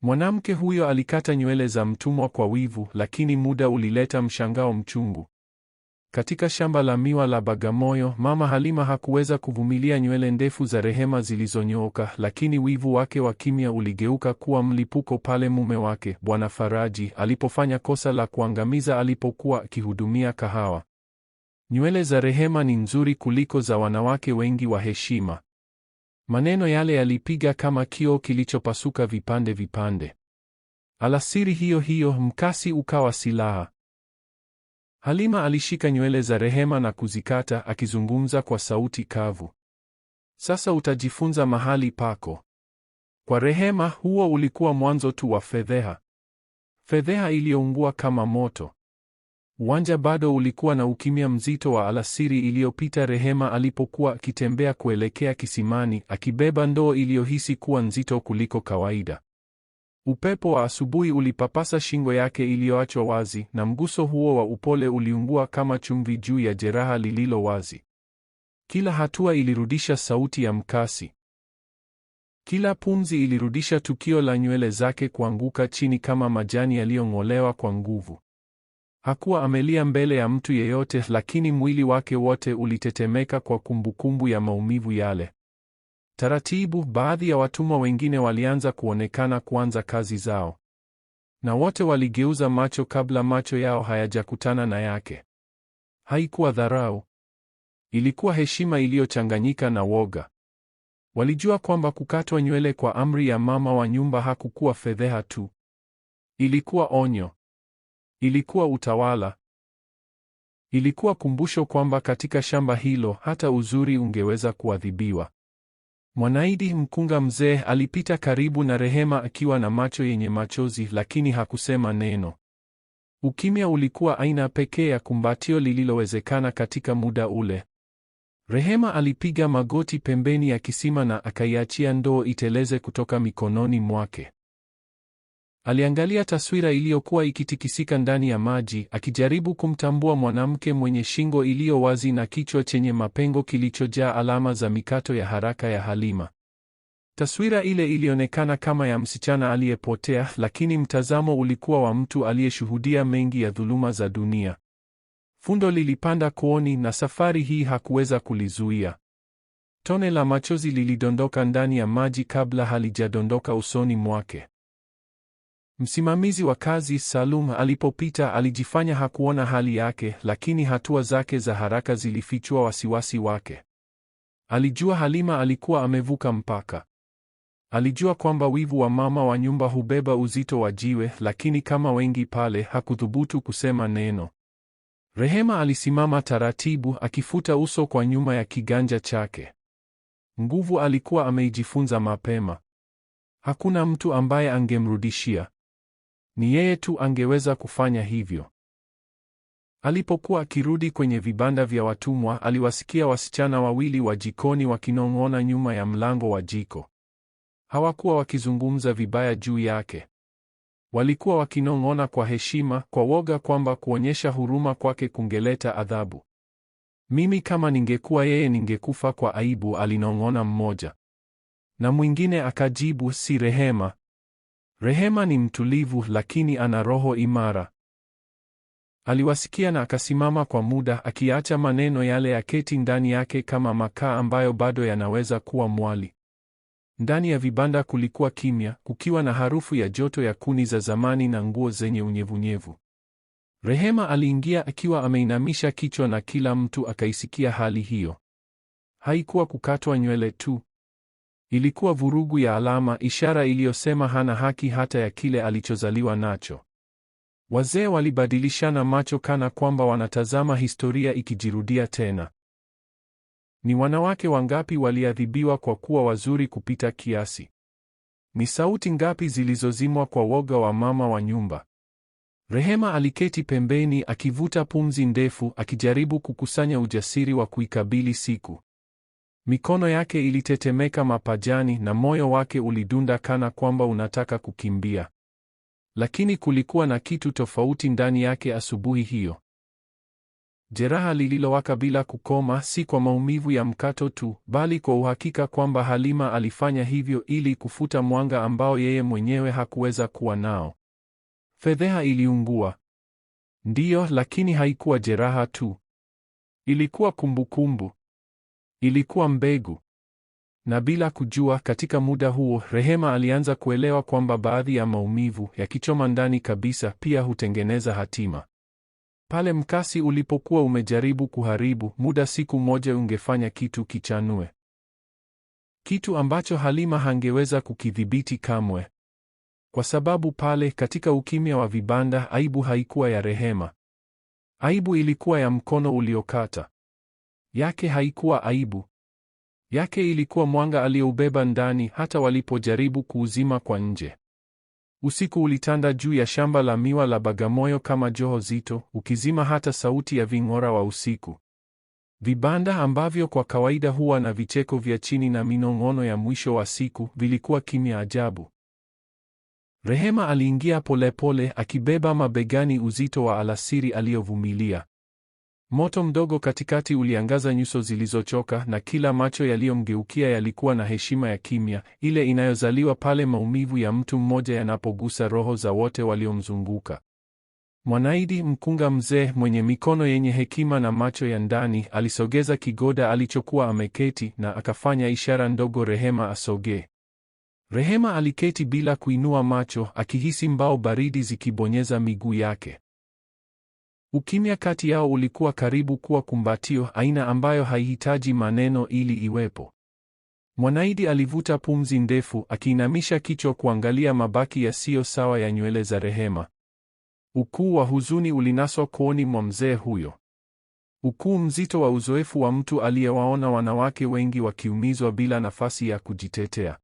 Mwanamke huyo alikata nywele za mtumwa kwa wivu, lakini muda ulileta mshangao mchungu. Katika shamba la miwa la Bagamoyo, Mama Halima hakuweza kuvumilia nywele ndefu za Rehema zilizonyooka, lakini wivu wake wa kimya uligeuka kuwa mlipuko pale mume wake, Bwana Faraji, alipofanya kosa la kuangamiza alipokuwa akihudumia kahawa. Nywele za Rehema ni nzuri kuliko za wanawake wengi wa heshima. Maneno yale yalipiga kama kioo kilichopasuka vipande vipande. Alasiri hiyo hiyo mkasi ukawa silaha. Halima alishika nywele za Rehema na kuzikata, akizungumza kwa sauti kavu. Sasa utajifunza mahali pako. Kwa Rehema, huo ulikuwa mwanzo tu wa fedheha. Fedheha iliyoungua kama moto. Uwanja bado ulikuwa na ukimya mzito wa alasiri iliyopita. Rehema alipokuwa akitembea kuelekea kisimani, akibeba ndoo iliyohisi kuwa nzito kuliko kawaida. Upepo wa asubuhi ulipapasa shingo yake iliyoachwa wazi, na mguso huo wa upole uliungua kama chumvi juu ya jeraha lililo wazi. Kila hatua ilirudisha sauti ya mkasi. Kila pumzi ilirudisha tukio la nywele zake kuanguka chini kama majani yaliyong'olewa kwa nguvu. Hakuwa amelia mbele ya mtu yeyote, lakini mwili wake wote ulitetemeka kwa kumbukumbu ya maumivu yale. Taratibu, baadhi ya watumwa wengine walianza kuanza kazi zao. Na wote waligeuza macho kabla macho yao hayajakutana na yake. Haikuwa dharau. Ilikuwa heshima iliyochanganyika na woga. Walijua kwamba kukatwa nywele kwa amri ya mama wa nyumba hakukuwa fedheha tu. Ilikuwa onyo. Ilikuwa utawala. Ilikuwa kumbusho kwamba katika shamba hilo hata uzuri ungeweza kuadhibiwa. Mwanaidi mkunga mzee alipita karibu na Rehema akiwa na macho yenye machozi, lakini hakusema neno. Ukimya ulikuwa aina pekee ya kumbatio lililowezekana katika muda ule. Rehema alipiga magoti pembeni ya kisima na akaiachia ndoo iteleze kutoka mikononi mwake. Aliangalia taswira iliyokuwa ikitikisika ndani ya maji, akijaribu kumtambua mwanamke mwenye shingo iliyo wazi na kichwa chenye mapengo kilichojaa alama za mikato ya haraka ya Halima. Taswira ile ilionekana kama ya msichana aliyepotea, lakini mtazamo ulikuwa wa mtu aliyeshuhudia mengi ya dhuluma za dunia. Fundo lilipanda kooni na safari hii hakuweza kulizuia. Tone la machozi lilidondoka ndani ya maji kabla halijadondoka usoni mwake. Msimamizi wa kazi, Salum, alipopita alijifanya hakuona hali yake, lakini hatua zake za haraka zilifichua wasiwasi wake. Alijua Halima alikuwa amevuka mpaka. Alijua kwamba wivu wa mama wa nyumba hubeba uzito wa jiwe, lakini kama wengi pale hakuthubutu kusema neno. Rehema alisimama taratibu, akifuta uso kwa nyuma ya kiganja chake. Nguvu alikuwa ameijifunza mapema. Hakuna mtu ambaye angemrudishia. Ni yeye tu angeweza kufanya hivyo. Alipokuwa akirudi kwenye vibanda vya watumwa, aliwasikia wasichana wawili wa jikoni wakinong'ona nyuma ya mlango wa jiko. Hawakuwa wakizungumza vibaya juu yake. Walikuwa wakinong'ona kwa heshima, kwa woga kwamba kuonyesha huruma kwake kungeleta adhabu. Mimi kama ningekuwa yeye ningekufa kwa aibu, alinong'ona mmoja. Na mwingine akajibu, si Rehema. Rehema ni mtulivu, lakini ana roho imara. Aliwasikia na akasimama kwa muda, akiacha maneno yale yaketi ndani yake kama makaa ambayo bado yanaweza kuwa mwali. Ndani ya vibanda kulikuwa kimya, kukiwa na harufu ya joto ya kuni za zamani na nguo zenye unyevunyevu. Rehema aliingia akiwa ameinamisha kichwa na kila mtu akaisikia hali hiyo. Haikuwa kukatwa nywele tu. Ilikuwa vurugu ya alama, ishara iliyosema hana haki hata ya kile alichozaliwa nacho. Wazee walibadilishana macho kana kwamba wanatazama historia ikijirudia tena. Ni wanawake wangapi waliadhibiwa kwa kuwa wazuri kupita kiasi? Ni sauti ngapi zilizozimwa kwa woga wa mama wa nyumba? Rehema aliketi pembeni akivuta pumzi ndefu, akijaribu kukusanya ujasiri wa kuikabili siku. Mikono yake ilitetemeka mapajani na moyo wake ulidunda kana kwamba unataka kukimbia. Lakini kulikuwa na kitu tofauti ndani yake asubuhi hiyo. Jeraha lililowaka bila kukoma, si kwa maumivu ya mkato tu, bali kwa uhakika kwamba Halima alifanya hivyo ili kufuta mwanga ambao yeye mwenyewe hakuweza kuwa nao. Fedheha iliungua. Ndiyo, lakini haikuwa jeraha tu. Ilikuwa kumbukumbu. Ilikuwa mbegu. Na bila kujua, katika muda huo, Rehema alianza kuelewa kwamba baadhi ya maumivu, yakichoma ndani kabisa, pia hutengeneza hatima. Pale mkasi ulipokuwa umejaribu kuharibu, muda siku moja ungefanya kitu kichanue. Kitu ambacho Halima hangeweza kukidhibiti kamwe. Kwa sababu pale, katika ukimya wa vibanda, aibu haikuwa ya Rehema. Aibu ilikuwa ya mkono uliokata. Yake haikuwa aibu. Yake ilikuwa mwanga alioubeba ndani, hata walipojaribu kuuzima kwa nje. Usiku ulitanda juu ya shamba la miwa la Bagamoyo kama joho zito, ukizima hata sauti ya ving'ora wa usiku. Vibanda ambavyo kwa kawaida huwa na vicheko vya chini na minong'ono ya mwisho wa siku, vilikuwa kimya ajabu. Rehema aliingia polepole, akibeba mabegani uzito wa alasiri aliyovumilia. Moto mdogo katikati uliangaza nyuso zilizochoka, na kila macho yaliyomgeukia yalikuwa na heshima ya kimya, ile inayozaliwa pale maumivu ya mtu mmoja yanapogusa roho za wote waliomzunguka. Mwanaidi, mkunga mzee mwenye mikono yenye hekima na macho ya ndani, alisogeza kigoda alichokuwa ameketi na akafanya ishara ndogo Rehema asogee. Rehema aliketi bila kuinua macho, akihisi mbao baridi zikibonyeza miguu yake. Ukimya kati yao ulikuwa karibu kuwa kumbatio, aina ambayo haihitaji maneno ili iwepo. Mwanaidi alivuta pumzi ndefu, akiinamisha kichwa kuangalia mabaki yasiyo sawa ya nywele za Rehema. Ukuu wa huzuni ulinaswa kooni mwa mzee huyo. Ukuu mzito wa uzoefu wa mtu aliyewaona wanawake wengi wakiumizwa bila nafasi ya kujitetea.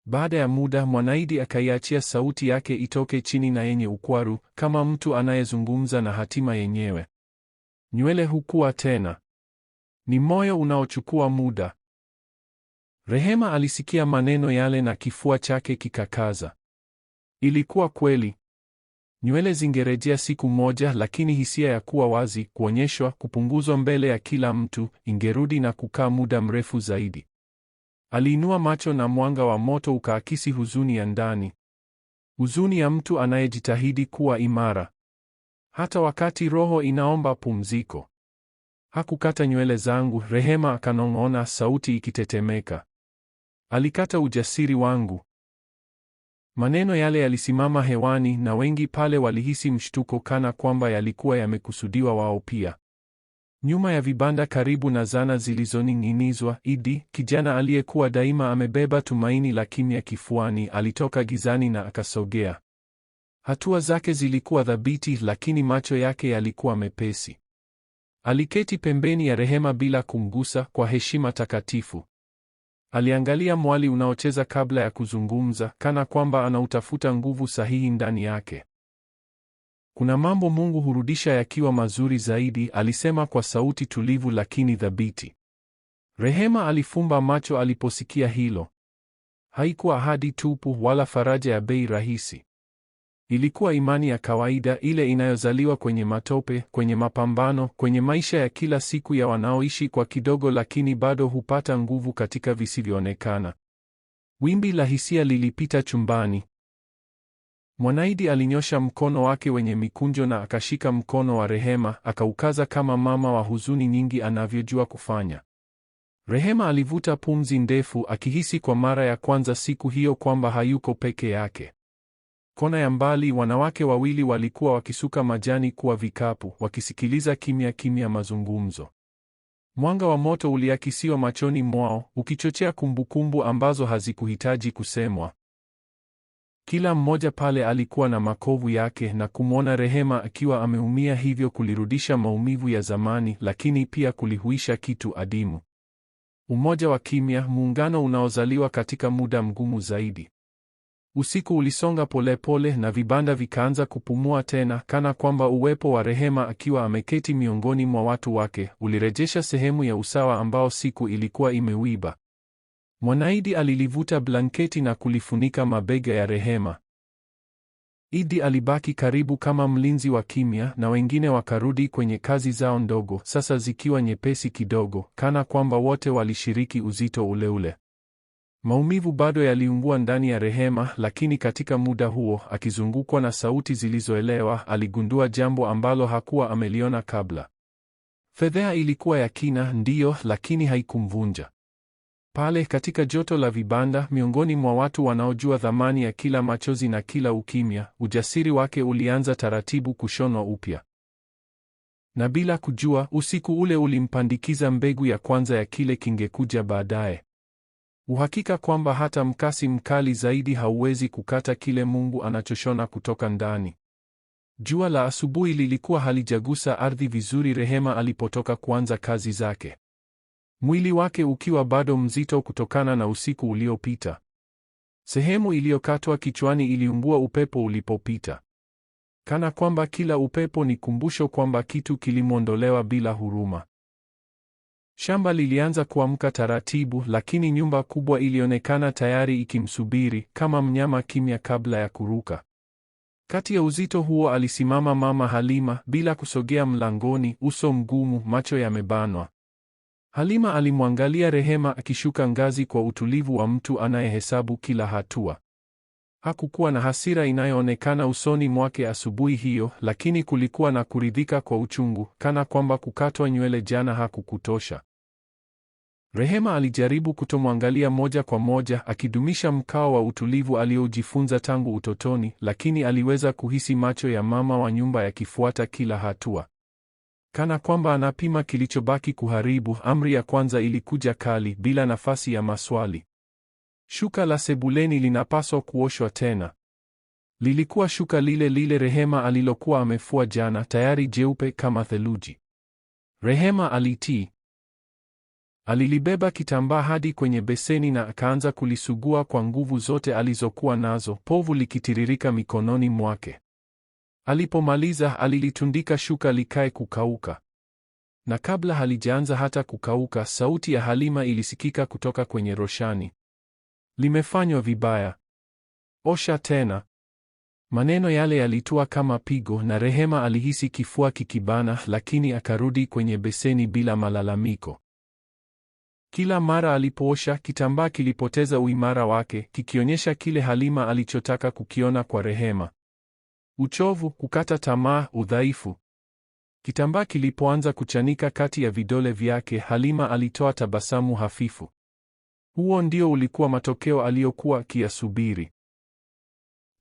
Baada ya muda, Mwanaidi akaiachia sauti yake itoke chini na yenye ukwaru, kama mtu anayezungumza na hatima yenyewe. Nywele hukua tena. Ni moyo unaochukua muda. Rehema alisikia maneno yale na kifua chake kikakaza. Ilikuwa kweli. Nywele zingerejea siku moja, lakini hisia ya kuwa wazi, kuonyeshwa, kupunguzwa mbele ya kila mtu, ingerudi na kukaa muda mrefu zaidi. Aliinua macho na mwanga wa moto ukaakisi huzuni ya ndani. Huzuni ya mtu anayejitahidi kuwa imara, hata wakati roho inaomba pumziko. Hakukata nywele zangu, Rehema akanong'ona, sauti ikitetemeka. Alikata ujasiri wangu. Maneno yale yalisimama hewani, na wengi pale walihisi mshtuko, kana kwamba yalikuwa yamekusudiwa wao pia. Nyuma ya vibanda karibu na zana zilizoning'inizwa, Idi, kijana aliyekuwa daima amebeba tumaini la kimya kifuani, alitoka gizani na akasogea. Hatua zake zilikuwa thabiti, lakini macho yake yalikuwa mepesi. Aliketi pembeni ya Rehema bila kumgusa, kwa heshima takatifu. Aliangalia mwali unaocheza kabla ya kuzungumza, kana kwamba anautafuta nguvu sahihi ndani yake. Kuna mambo Mungu hurudisha yakiwa mazuri zaidi, alisema kwa sauti tulivu lakini thabiti. Rehema alifumba macho aliposikia hilo. Haikuwa ahadi tupu wala faraja ya bei rahisi. Ilikuwa imani ya kawaida, ile inayozaliwa kwenye matope, kwenye mapambano, kwenye maisha ya kila siku ya wanaoishi kwa kidogo lakini bado hupata nguvu katika visivyoonekana. Wimbi la hisia lilipita chumbani. Mwanaidi alinyosha mkono wake wenye mikunjo na akashika mkono wa Rehema, akaukaza kama mama wa huzuni nyingi anavyojua kufanya. Rehema alivuta pumzi ndefu, akihisi kwa mara ya kwanza siku hiyo kwamba hayuko peke yake. Kona ya mbali, wanawake wawili walikuwa wakisuka majani kuwa vikapu, wakisikiliza kimya kimya mazungumzo. Mwanga wa moto uliakisiwa machoni mwao, ukichochea kumbukumbu ambazo hazikuhitaji kusemwa. Kila mmoja pale alikuwa na makovu yake, na kumwona Rehema akiwa ameumia hivyo kulirudisha maumivu ya zamani, lakini pia kulihuisha kitu adimu. Umoja wa kimya, muungano unaozaliwa katika muda mgumu zaidi. Usiku ulisonga polepole na vibanda vikaanza kupumua tena, kana kwamba uwepo wa Rehema akiwa ameketi miongoni mwa watu wake ulirejesha sehemu ya usawa ambao siku ilikuwa imewiba. Mwanaidi alilivuta blanketi na kulifunika mabega ya Rehema. Idi alibaki karibu kama mlinzi wa kimya, na wengine wakarudi kwenye kazi zao ndogo, sasa zikiwa nyepesi kidogo, kana kwamba wote walishiriki uzito ule ule. Maumivu bado yaliungua ndani ya Rehema, lakini katika muda huo, akizungukwa na sauti zilizoelewa, aligundua jambo ambalo hakuwa ameliona kabla. Fedheha ilikuwa ya kina, ndiyo, lakini haikumvunja. Pale katika joto la vibanda, miongoni mwa watu wanaojua thamani ya kila machozi na kila ukimya, ujasiri wake ulianza taratibu kushonwa upya. Na bila kujua, usiku ule ulimpandikiza mbegu ya kwanza ya kile kingekuja baadaye. Uhakika kwamba hata mkasi mkali zaidi hauwezi kukata kile Mungu anachoshona kutoka ndani. Jua la asubuhi lilikuwa halijagusa ardhi vizuri Rehema alipotoka kuanza kazi zake. Mwili wake ukiwa bado mzito kutokana na usiku uliopita. Sehemu iliyokatwa kichwani iliungua upepo ulipopita. Kana kwamba kila upepo ni kumbusho kwamba kitu kilimwondolewa bila huruma. Shamba lilianza kuamka taratibu, lakini nyumba kubwa ilionekana tayari ikimsubiri, kama mnyama kimya kabla ya kuruka. Kati ya uzito huo alisimama Mama Halima, bila kusogea mlangoni, uso mgumu, macho yamebanwa. Halima alimwangalia Rehema akishuka ngazi kwa utulivu wa mtu anayehesabu kila hatua. Hakukuwa na hasira inayoonekana usoni mwake asubuhi hiyo, lakini kulikuwa na kuridhika kwa uchungu, kana kwamba kukatwa nywele jana hakukutosha. Rehema alijaribu kutomwangalia moja kwa moja, akidumisha mkao wa utulivu aliojifunza tangu utotoni, lakini aliweza kuhisi macho ya mama wa nyumba yakifuata kila hatua. Kana kwamba anapima kilichobaki kuharibu, amri ya kwanza ilikuja kali, bila nafasi ya maswali. Shuka la sebuleni linapaswa kuoshwa tena. Lilikuwa shuka lile lile Rehema alilokuwa amefua jana, tayari jeupe kama theluji. Rehema alitii. Alilibeba kitambaa hadi kwenye beseni na akaanza kulisugua kwa nguvu zote alizokuwa nazo, povu likitiririka mikononi mwake. Alipomaliza, alilitundika shuka likae kukauka. Na kabla halijaanza hata kukauka, sauti ya Halima ilisikika kutoka kwenye roshani. Limefanywa vibaya. Osha tena. Maneno yale yalitua kama pigo na Rehema alihisi kifua kikibana, lakini akarudi kwenye beseni bila malalamiko. Kila mara alipoosha, kitambaa kilipoteza uimara wake, kikionyesha kile Halima alichotaka kukiona kwa Rehema. Uchovu, kukata tamaa, udhaifu. Kitambaa kilipoanza kuchanika kati ya vidole vyake, Halima alitoa tabasamu hafifu. Huo ndio ulikuwa matokeo aliyokuwa akiyasubiri.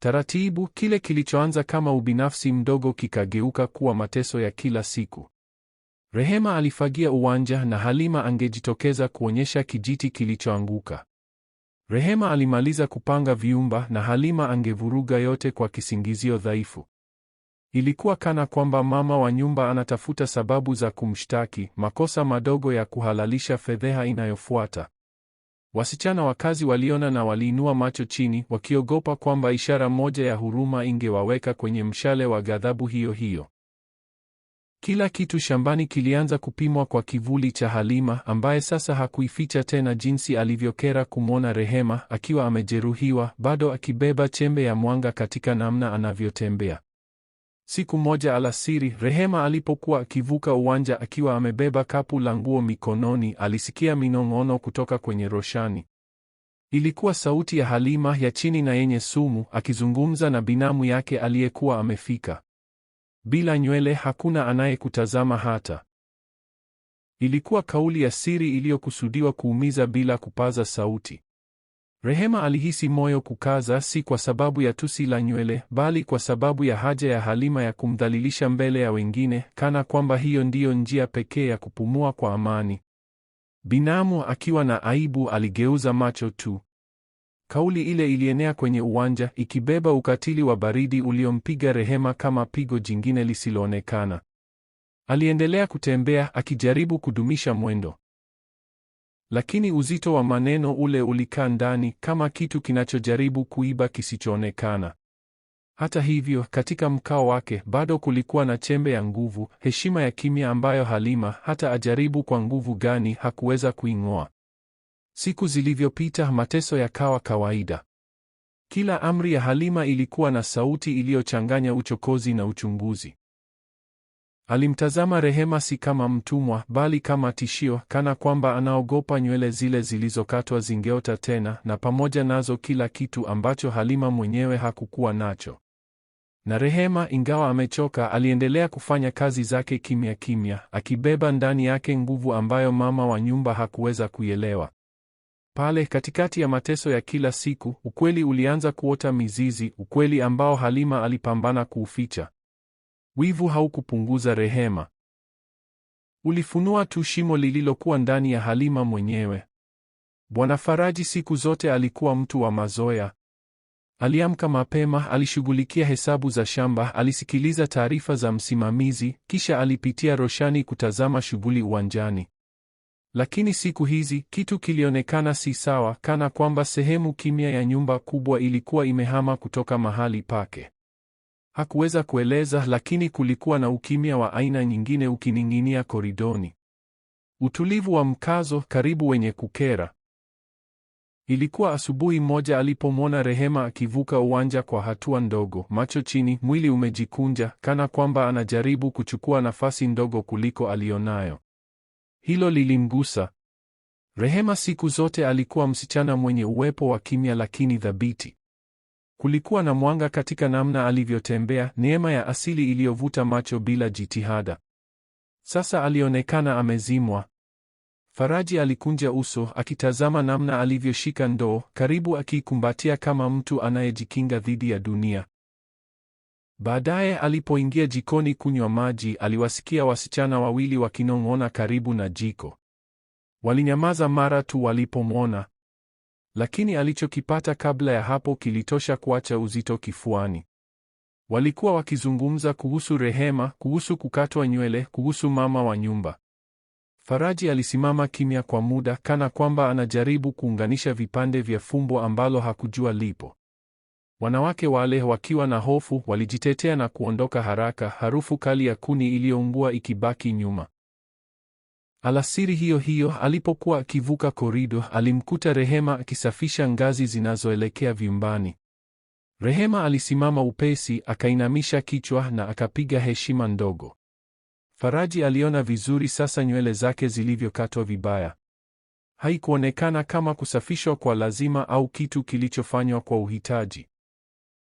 Taratibu, kile kilichoanza kama ubinafsi mdogo kikageuka kuwa mateso ya kila siku. Rehema alifagia uwanja na Halima angejitokeza kuonyesha kijiti kilichoanguka. Rehema alimaliza kupanga viumba na Halima angevuruga yote kwa kisingizio dhaifu. Ilikuwa kana kwamba mama wa nyumba anatafuta sababu za kumshtaki, makosa madogo ya kuhalalisha fedheha inayofuata. Wasichana wa kazi waliona na waliinua macho chini, wakiogopa kwamba ishara moja ya huruma ingewaweka kwenye mshale wa ghadhabu hiyo hiyo. Kila kitu shambani kilianza kupimwa kwa kivuli cha Halima, ambaye sasa hakuificha tena jinsi alivyokera kumwona Rehema akiwa amejeruhiwa, bado akibeba chembe ya mwanga katika namna anavyotembea. Siku moja alasiri, Rehema alipokuwa akivuka uwanja akiwa amebeba kapu la nguo mikononi, alisikia minong'ono kutoka kwenye roshani. Ilikuwa sauti ya Halima, ya chini na yenye sumu, akizungumza na binamu yake aliyekuwa amefika. Bila nywele, hakuna anayekutazama hata. Ilikuwa kauli ya siri iliyokusudiwa kuumiza bila kupaza sauti. Rehema alihisi moyo kukaza, si kwa sababu ya tusi la nywele, bali kwa sababu ya haja ya Halima ya kumdhalilisha mbele ya wengine, kana kwamba hiyo ndiyo njia pekee ya kupumua kwa amani. Binamu akiwa na aibu aligeuza macho tu. Kauli ile ilienea kwenye uwanja, ikibeba ukatili wa baridi uliompiga Rehema kama pigo jingine lisiloonekana. Aliendelea kutembea, akijaribu kudumisha mwendo. Lakini uzito wa maneno ule ulikaa ndani, kama kitu kinachojaribu kuiba kisichoonekana. Hata hivyo, katika mkao wake, bado kulikuwa na chembe ya nguvu, heshima ya kimya ambayo Halima, hata ajaribu kwa nguvu gani, hakuweza kuing'oa. Siku zilivyopita, mateso yakawa kawaida. Kila amri ya Halima ilikuwa na sauti iliyochanganya uchokozi na uchunguzi. Alimtazama Rehema si kama mtumwa, bali kama tishio, kana kwamba anaogopa nywele zile zilizokatwa zingeota tena, na pamoja nazo kila kitu ambacho Halima mwenyewe hakukuwa nacho. Na Rehema, ingawa amechoka, aliendelea kufanya kazi zake kimya kimya, akibeba ndani yake nguvu ambayo mama wa nyumba hakuweza kuielewa. Pale katikati ya mateso ya kila siku, ukweli ulianza kuota mizizi, ukweli ambao Halima alipambana kuuficha. Wivu haukupunguza Rehema. Ulifunua tu shimo lililokuwa ndani ya Halima mwenyewe. Bwana Faraji siku zote alikuwa mtu wa mazoea. Aliamka mapema, alishughulikia hesabu za shamba, alisikiliza taarifa za msimamizi, kisha alipitia roshani kutazama shughuli uwanjani. Lakini siku hizi kitu kilionekana si sawa, kana kwamba sehemu kimya ya nyumba kubwa ilikuwa imehama kutoka mahali pake. Hakuweza kueleza, lakini kulikuwa na ukimya wa aina nyingine ukining'inia koridoni. Utulivu wa mkazo, karibu wenye kukera. Ilikuwa asubuhi moja alipomwona Rehema akivuka uwanja kwa hatua ndogo, macho chini, mwili umejikunja, kana kwamba anajaribu kuchukua nafasi ndogo kuliko alionayo. Hilo lilimgusa. Rehema siku zote alikuwa msichana mwenye uwepo wa kimya lakini thabiti. Kulikuwa na mwanga katika namna alivyotembea, neema ya asili iliyovuta macho bila jitihada. Sasa alionekana amezimwa. Faraji alikunja uso, akitazama namna alivyoshika ndoo, karibu akiikumbatia kama mtu anayejikinga dhidi ya dunia. Baadaye alipoingia jikoni kunywa maji, aliwasikia wasichana wawili wakinong'ona karibu na jiko. Walinyamaza mara tu walipomwona. Lakini alichokipata kabla ya hapo kilitosha kuacha uzito kifuani. Walikuwa wakizungumza kuhusu Rehema, kuhusu kukatwa nywele, kuhusu mama wa nyumba. Faraji alisimama kimya kwa muda, kana kwamba anajaribu kuunganisha vipande vya fumbo ambalo hakujua lipo. Wanawake wale wakiwa na hofu walijitetea na kuondoka haraka, harufu kali ya kuni iliyoungua ikibaki nyuma. Alasiri hiyo hiyo alipokuwa akivuka korido, alimkuta Rehema akisafisha ngazi zinazoelekea vyumbani. Rehema alisimama upesi, akainamisha kichwa na akapiga heshima ndogo. Faraji aliona vizuri sasa nywele zake zilivyokatwa vibaya. Haikuonekana kama kusafishwa kwa lazima au kitu kilichofanywa kwa uhitaji.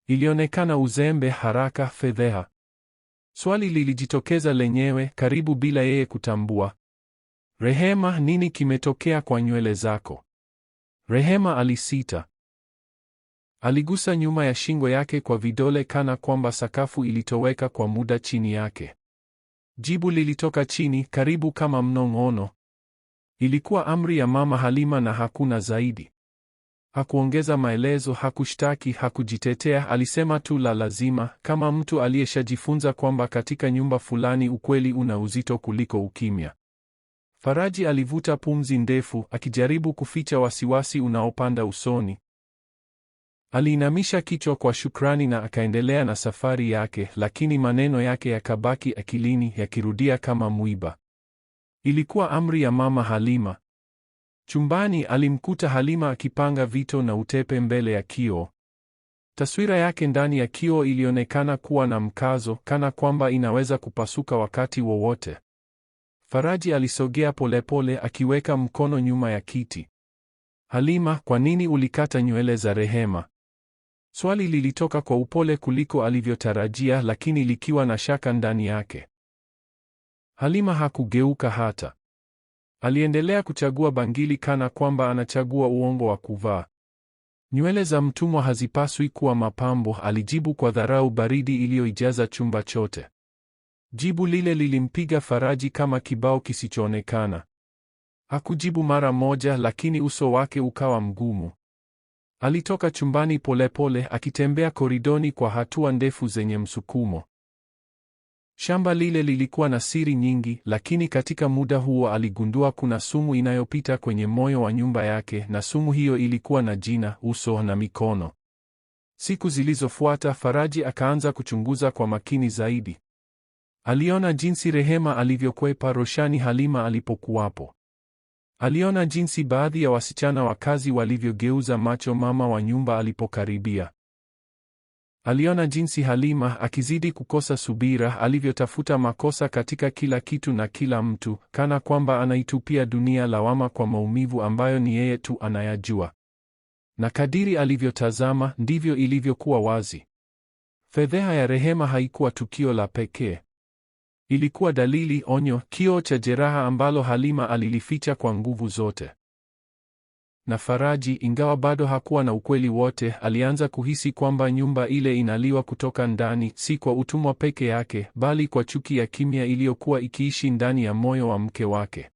Ilionekana uzembe, haraka, fedheha. Swali lilijitokeza lenyewe, karibu bila yeye kutambua. Rehema, nini kimetokea kwa nywele zako? Rehema alisita. Aligusa nyuma ya shingo yake kwa vidole kana kwamba sakafu ilitoweka kwa muda chini yake. Jibu lilitoka chini, karibu kama mnong'ono. Ilikuwa amri ya Mama Halima na hakuna zaidi. Hakuongeza maelezo, hakushtaki, hakujitetea, alisema tu la lazima, kama mtu aliyeshajifunza kwamba katika nyumba fulani ukweli una uzito kuliko ukimya. Faraji alivuta pumzi ndefu, akijaribu kuficha wasiwasi unaopanda usoni. Aliinamisha kichwa kwa shukrani na akaendelea na safari yake, lakini maneno yake yakabaki akilini, yakirudia kama mwiba. Ilikuwa amri ya Mama Halima. Chumbani alimkuta Halima akipanga vito na utepe mbele ya kioo. Taswira yake ndani ya kioo ilionekana kuwa na mkazo, kana kwamba inaweza kupasuka wakati wowote. Faraji alisogea polepole, akiweka mkono nyuma ya kiti. Halima, kwa nini ulikata nywele za Rehema? Swali lilitoka kwa upole kuliko alivyotarajia, lakini likiwa na shaka ndani yake. Halima hakugeuka hata. Aliendelea kuchagua bangili kana kwamba anachagua uongo wa kuvaa. Nywele za mtumwa hazipaswi kuwa mapambo, alijibu kwa dharau baridi iliyoijaza chumba chote. Jibu lile lilimpiga Faraji kama kibao kisichoonekana. Hakujibu mara moja, lakini uso wake ukawa mgumu. Alitoka chumbani polepole, akitembea koridoni kwa hatua ndefu zenye msukumo. Shamba lile lilikuwa na siri nyingi, lakini katika muda huo aligundua kuna sumu inayopita kwenye moyo wa nyumba yake, na sumu hiyo ilikuwa na jina, uso na mikono. Siku zilizofuata Faraji akaanza kuchunguza kwa makini zaidi. Aliona jinsi Rehema alivyokwepa roshani Halima alipokuwapo. Aliona jinsi baadhi ya wasichana wa kazi walivyogeuza macho mama wa nyumba alipokaribia. Aliona jinsi Halima, akizidi kukosa subira, alivyotafuta makosa katika kila kitu na kila mtu, kana kwamba anaitupia dunia lawama kwa maumivu ambayo ni yeye tu anayajua. Na kadiri alivyotazama, ndivyo ilivyokuwa wazi. Fedheha ya Rehema haikuwa tukio la pekee. Ilikuwa dalili, onyo, kioo cha jeraha ambalo Halima alilificha kwa nguvu zote. Na Faraji, ingawa bado hakuwa na ukweli wote, alianza kuhisi kwamba nyumba ile inaliwa kutoka ndani, si kwa utumwa peke yake, bali kwa chuki ya kimya iliyokuwa ikiishi ndani ya moyo wa mke wake.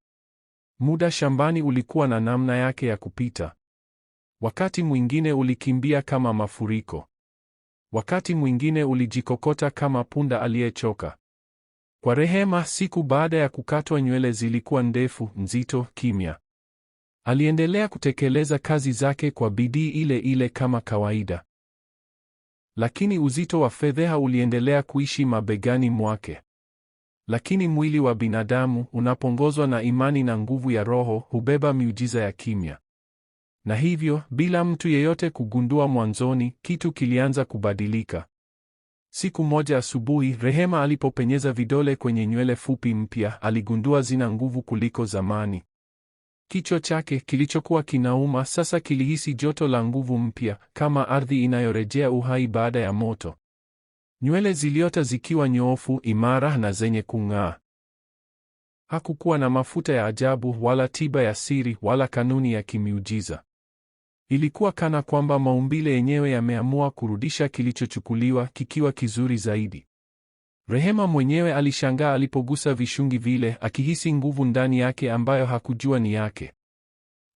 Muda shambani ulikuwa na namna yake ya kupita. Wakati mwingine ulikimbia kama mafuriko. Wakati mwingine ulijikokota kama punda aliyechoka. Kwa Rehema, siku baada ya kukatwa nywele zilikuwa ndefu, nzito, kimya. Aliendelea kutekeleza kazi zake kwa bidii ile ile kama kawaida. Lakini uzito wa fedheha uliendelea kuishi mabegani mwake. Lakini mwili wa binadamu, unapongozwa na imani na nguvu ya Roho, hubeba miujiza ya kimya. Na hivyo, bila mtu yeyote kugundua mwanzoni, kitu kilianza kubadilika. Siku moja asubuhi, Rehema alipopenyeza vidole kwenye nywele fupi mpya, aligundua zina nguvu kuliko zamani. Kichwa chake kilichokuwa kinauma sasa kilihisi joto la nguvu mpya, kama ardhi inayorejea uhai baada ya moto. Nywele ziliota zikiwa nyoofu, imara na zenye kung'aa. Hakukuwa na mafuta ya ajabu, wala tiba ya siri, wala kanuni ya kimiujiza. Ilikuwa kana kwamba maumbile yenyewe yameamua kurudisha kilichochukuliwa, kikiwa kizuri zaidi. Rehema mwenyewe alishangaa alipogusa vishungi vile, akihisi nguvu ndani yake ambayo hakujua ni yake.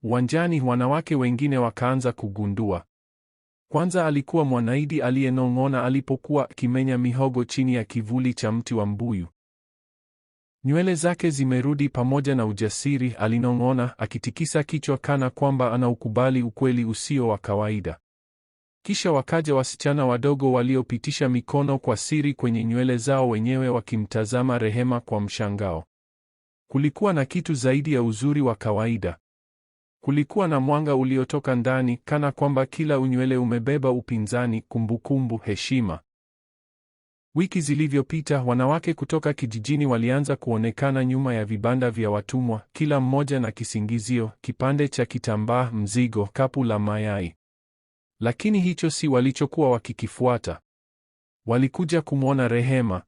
Uwanjani, wanawake wengine wakaanza kugundua. Kwanza alikuwa Mwanaidi aliyenong'ona alipokuwa akimenya mihogo chini ya kivuli cha mti wa mbuyu. Nywele zake zimerudi pamoja na ujasiri, alinong'ona, akitikisa kichwa kana kwamba anaukubali ukweli usio wa kawaida. Kisha wakaja wasichana wadogo waliopitisha mikono kwa siri kwenye nywele zao wenyewe, wakimtazama Rehema kwa mshangao. Kulikuwa na kitu zaidi ya uzuri wa kawaida. Kulikuwa na mwanga uliotoka ndani, kana kwamba kila unywele umebeba upinzani, kumbukumbu, heshima. Wiki zilivyopita, wanawake kutoka kijijini walianza kuonekana nyuma ya vibanda vya watumwa, kila mmoja na kisingizio, kipande cha kitambaa, mzigo, kapu la mayai. Lakini hicho si walichokuwa wakikifuata. Walikuja kumwona Rehema.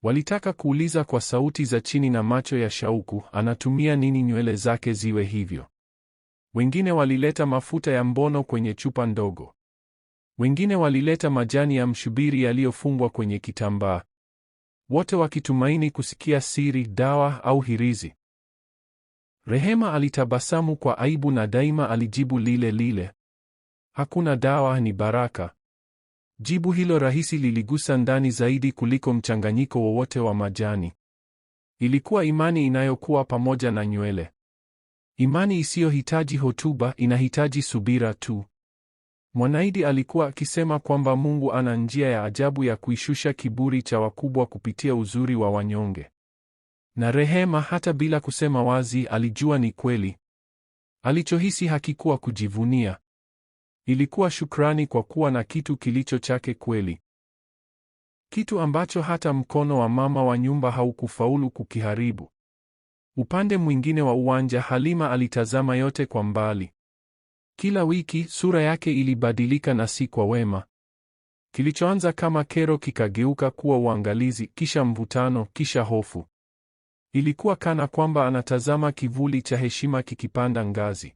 Walitaka kuuliza kwa sauti za chini na macho ya shauku, anatumia nini nywele zake ziwe hivyo? Wengine walileta mafuta ya mbono kwenye chupa ndogo. Wengine walileta majani ya mshubiri yaliyofungwa kwenye kitambaa. Wote wakitumaini kusikia siri, dawa au hirizi. Rehema alitabasamu kwa aibu na daima alijibu lile lile. Hakuna dawa, ni baraka. Jibu hilo rahisi liligusa ndani zaidi kuliko mchanganyiko wowote wa majani. Ilikuwa imani inayokuwa pamoja na nywele. Imani isiyohitaji hotuba, inahitaji subira tu. Mwanaidi alikuwa akisema kwamba Mungu ana njia ya ajabu ya kuishusha kiburi cha wakubwa kupitia uzuri wa wanyonge. Na Rehema, hata bila kusema wazi, alijua ni kweli. Alichohisi hakikuwa kujivunia. Ilikuwa shukrani kwa kuwa na kitu kilicho chake kweli. Kitu ambacho hata mkono wa mama wa nyumba haukufaulu kukiharibu. Upande mwingine wa uwanja, Halima alitazama yote kwa mbali. Kila wiki sura yake ilibadilika, na si kwa wema. Kilichoanza kama kero kikageuka kuwa uangalizi, kisha mvutano, kisha hofu. Ilikuwa kana kwamba anatazama kivuli cha heshima kikipanda ngazi.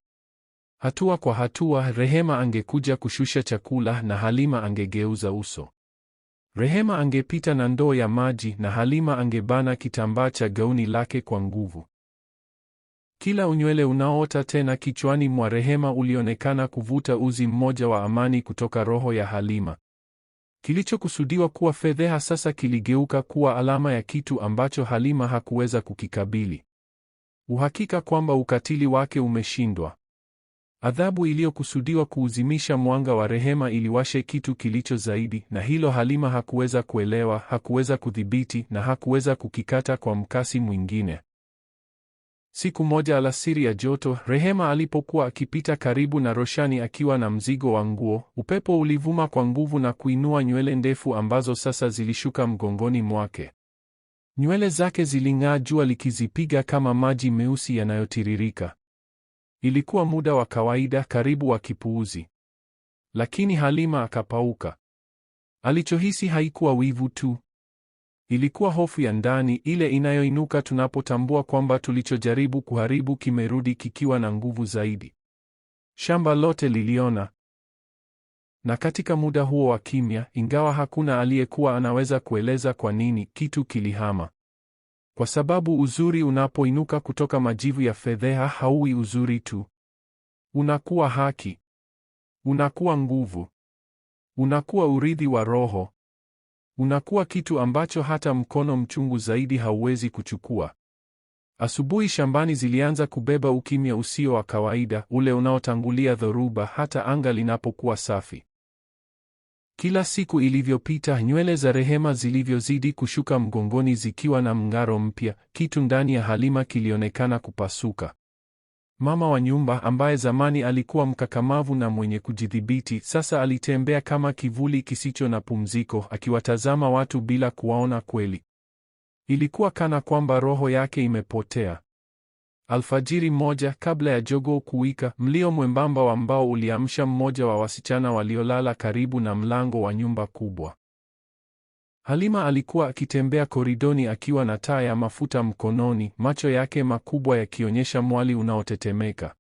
Hatua kwa hatua, Rehema angekuja kushusha chakula na Halima angegeuza uso. Rehema angepita na ndoo ya maji na Halima angebana kitambaa cha gauni lake kwa nguvu. Kila unywele unaoota tena kichwani mwa Rehema ulionekana kuvuta uzi mmoja wa amani kutoka roho ya Halima. Kilichokusudiwa kuwa fedheha sasa kiligeuka kuwa alama ya kitu ambacho Halima hakuweza kukikabili. Uhakika kwamba ukatili wake umeshindwa. Adhabu iliyokusudiwa kuuzimisha mwanga wa Rehema iliwashe kitu kilicho zaidi, na hilo Halima hakuweza kuelewa, hakuweza kudhibiti, na hakuweza kukikata kwa mkasi mwingine. Siku moja alasiri ya joto, Rehema alipokuwa akipita karibu na roshani akiwa na mzigo wa nguo, upepo ulivuma kwa nguvu na kuinua nywele ndefu ambazo sasa zilishuka mgongoni mwake. Nywele zake ziling'aa, jua likizipiga kama maji meusi yanayotiririka. Ilikuwa muda wa kawaida, karibu wa kipuuzi. Lakini Halima akapauka. Alichohisi haikuwa wivu tu. Ilikuwa hofu ya ndani, ile inayoinuka tunapotambua kwamba tulichojaribu kuharibu kimerudi kikiwa na nguvu zaidi. Shamba lote liliona. Na katika muda huo wa kimya, ingawa hakuna aliyekuwa anaweza kueleza kwa nini, kitu kilihama. Kwa sababu uzuri unapoinuka kutoka majivu ya fedheha hauwi uzuri tu. Unakuwa haki. Unakuwa nguvu. Unakuwa urithi wa roho. Unakuwa kitu ambacho hata mkono mchungu zaidi hauwezi kuchukua. Asubuhi shambani zilianza kubeba ukimya usio wa kawaida, ule unaotangulia dhoruba, hata anga linapokuwa safi. Kila siku ilivyopita, nywele za Rehema zilivyozidi kushuka mgongoni zikiwa na mng'aro mpya, kitu ndani ya Halima kilionekana kupasuka. Mama wa nyumba, ambaye zamani alikuwa mkakamavu na mwenye kujidhibiti, sasa alitembea kama kivuli kisicho na pumziko, akiwatazama watu bila kuwaona kweli. Ilikuwa kana kwamba roho yake imepotea. Alfajiri moja, kabla ya jogoo kuwika, mlio mwembamba wa mbao uliamsha mmoja wa wasichana waliolala karibu na mlango wa nyumba kubwa. Halima alikuwa akitembea koridoni akiwa na taa ya mafuta mkononi, macho yake makubwa yakionyesha mwali unaotetemeka.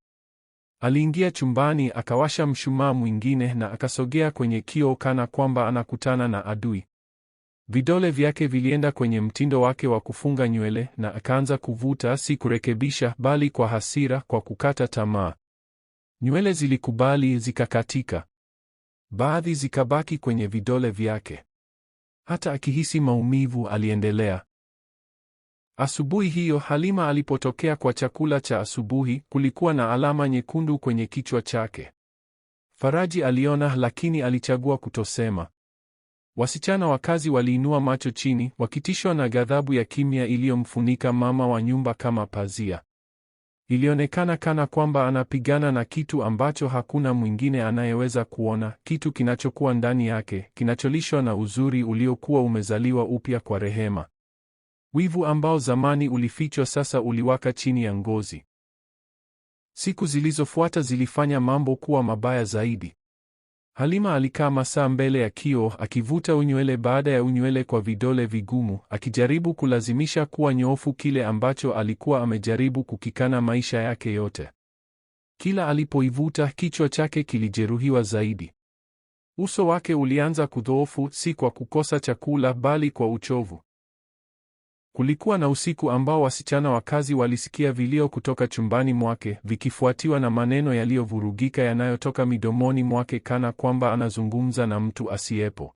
Aliingia chumbani, akawasha mshumaa mwingine na akasogea kwenye kioo kana kwamba anakutana na adui. Vidole vyake vilienda kwenye mtindo wake wa kufunga nywele na akaanza kuvuta, si kurekebisha, bali kwa hasira, kwa kukata tamaa. Nywele zilikubali, zikakatika. Baadhi zikabaki kwenye vidole vyake. Hata akihisi maumivu, aliendelea. Asubuhi hiyo Halima alipotokea kwa chakula cha asubuhi, kulikuwa na alama nyekundu kwenye kichwa chake. Faraji aliona, lakini alichagua kutosema. Wasichana wa kazi waliinua macho chini, wakitishwa na ghadhabu ya kimya iliyomfunika mama wa nyumba kama pazia. Ilionekana kana kwamba anapigana na kitu ambacho hakuna mwingine anayeweza kuona, kitu kinachokuwa ndani yake, kinacholishwa na uzuri uliokuwa umezaliwa upya kwa Rehema. Wivu ambao zamani ulifichwa sasa uliwaka chini ya ngozi. Siku zilizofuata zilifanya mambo kuwa mabaya zaidi. Halima alikaa masaa mbele ya kioo, akivuta unywele baada ya unywele kwa vidole vigumu, akijaribu kulazimisha kuwa nyoofu kile ambacho alikuwa amejaribu kukikana maisha yake yote. Kila alipoivuta, kichwa chake kilijeruhiwa zaidi. Uso wake ulianza kudhoofu, si kwa kukosa chakula bali kwa uchovu. Kulikuwa na usiku ambao wasichana wa kazi walisikia vilio kutoka chumbani mwake, vikifuatiwa na maneno yaliyovurugika yanayotoka midomoni mwake kana kwamba anazungumza na mtu asiyepo.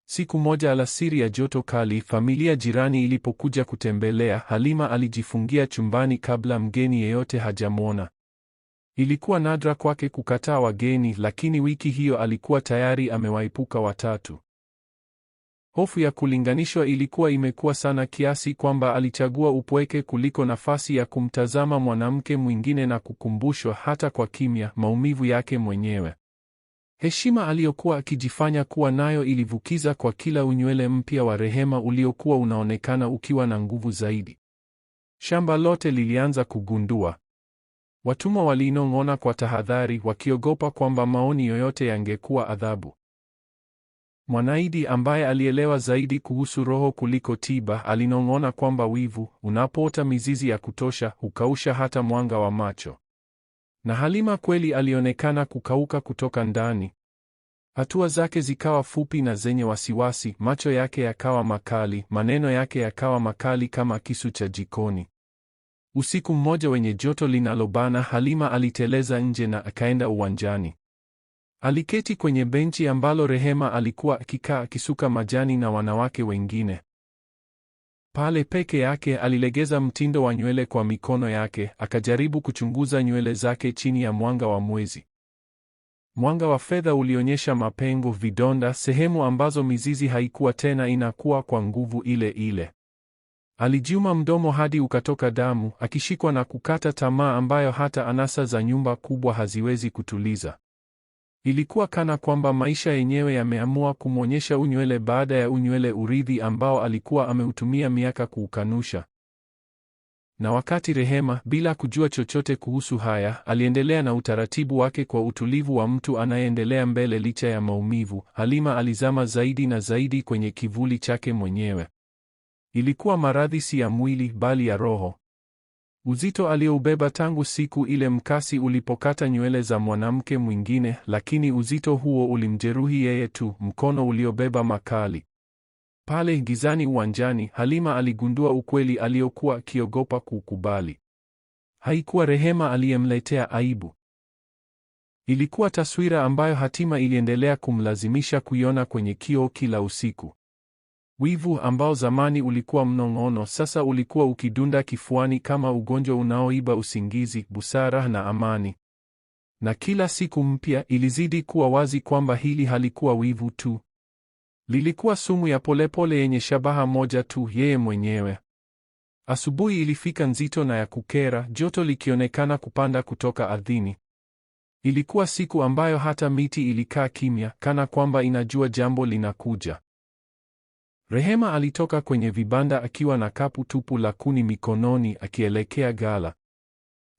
Siku moja alasiri ya joto kali, familia jirani ilipokuja kutembelea, Halima alijifungia chumbani kabla mgeni yeyote hajamwona. Ilikuwa nadra kwake kukataa wageni, lakini wiki hiyo alikuwa tayari amewaepuka watatu. Hofu ya kulinganishwa ilikuwa imekuwa sana kiasi kwamba alichagua upweke kuliko nafasi ya kumtazama mwanamke mwingine na kukumbushwa, hata kwa kimya, maumivu yake mwenyewe. Heshima aliyokuwa akijifanya kuwa nayo ilivukiza kwa kila unywele mpya wa Rehema uliokuwa unaonekana ukiwa na nguvu zaidi. Shamba lote lilianza kugundua. Watumwa walinong'ona kwa tahadhari, wakiogopa kwamba maoni yoyote yangekuwa adhabu. Mwanaidi ambaye alielewa zaidi kuhusu roho kuliko tiba, alinong'ona kwamba wivu, unapoota mizizi ya kutosha, hukausha hata mwanga wa macho. Na Halima kweli alionekana kukauka kutoka ndani. Hatua zake zikawa fupi na zenye wasiwasi, macho yake yakawa makali, maneno yake yakawa makali kama kisu cha jikoni. Usiku mmoja wenye joto linalobana, Halima aliteleza nje na akaenda uwanjani. Aliketi kwenye benchi ambalo Rehema alikuwa akikaa akisuka majani na wanawake wengine. Pale peke yake alilegeza mtindo wa nywele kwa mikono yake, akajaribu kuchunguza nywele zake chini ya mwanga wa mwezi. Mwanga wa fedha ulionyesha mapengo, vidonda, sehemu ambazo mizizi haikuwa tena inakuwa kwa nguvu ile ile. Alijiuma mdomo hadi ukatoka damu, akishikwa na kukata tamaa ambayo hata anasa za nyumba kubwa haziwezi kutuliza. Ilikuwa kana kwamba maisha yenyewe yameamua kumwonyesha unywele baada ya unywele, urithi ambao alikuwa ameutumia miaka kuukanusha. Na wakati Rehema, bila kujua chochote kuhusu haya, aliendelea na utaratibu wake kwa utulivu wa mtu anayeendelea mbele licha ya maumivu, Halima alizama zaidi na zaidi kwenye kivuli chake mwenyewe. Ilikuwa maradhi si ya mwili bali ya roho. Uzito alioubeba tangu siku ile mkasi ulipokata nywele za mwanamke mwingine, lakini uzito huo ulimjeruhi yeye tu, mkono uliobeba makali. Pale gizani uwanjani, Halima aligundua ukweli aliokuwa akiogopa kukubali. Haikuwa Rehema aliyemletea aibu. Ilikuwa taswira ambayo hatima iliendelea kumlazimisha kuiona kwenye kioo kila usiku. Wivu ambao zamani ulikuwa mnong'ono, sasa ulikuwa ukidunda kifuani kama ugonjwa unaoiba usingizi, busara na amani. Na kila siku mpya ilizidi kuwa wazi kwamba hili halikuwa wivu tu. Lilikuwa sumu ya polepole yenye shabaha moja tu, yeye mwenyewe. Asubuhi ilifika nzito na ya kukera, joto likionekana kupanda kutoka ardhini. Ilikuwa siku ambayo hata miti ilikaa kimya, kana kwamba inajua jambo linakuja. Rehema alitoka kwenye vibanda akiwa na kapu tupu la kuni mikononi, akielekea ghala.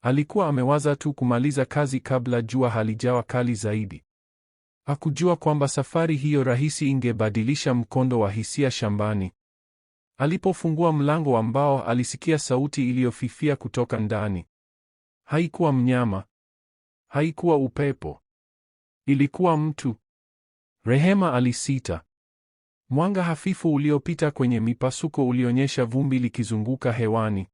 Alikuwa amewaza tu kumaliza kazi kabla jua halijawa kali zaidi. Hakujua kwamba safari hiyo rahisi ingebadilisha mkondo wa hisia shambani. Alipofungua mlango wa mbao, alisikia sauti iliyofifia kutoka ndani. Haikuwa mnyama. Haikuwa upepo. Ilikuwa mtu. Rehema alisita. Mwanga hafifu uliopita kwenye mipasuko ulionyesha vumbi likizunguka hewani.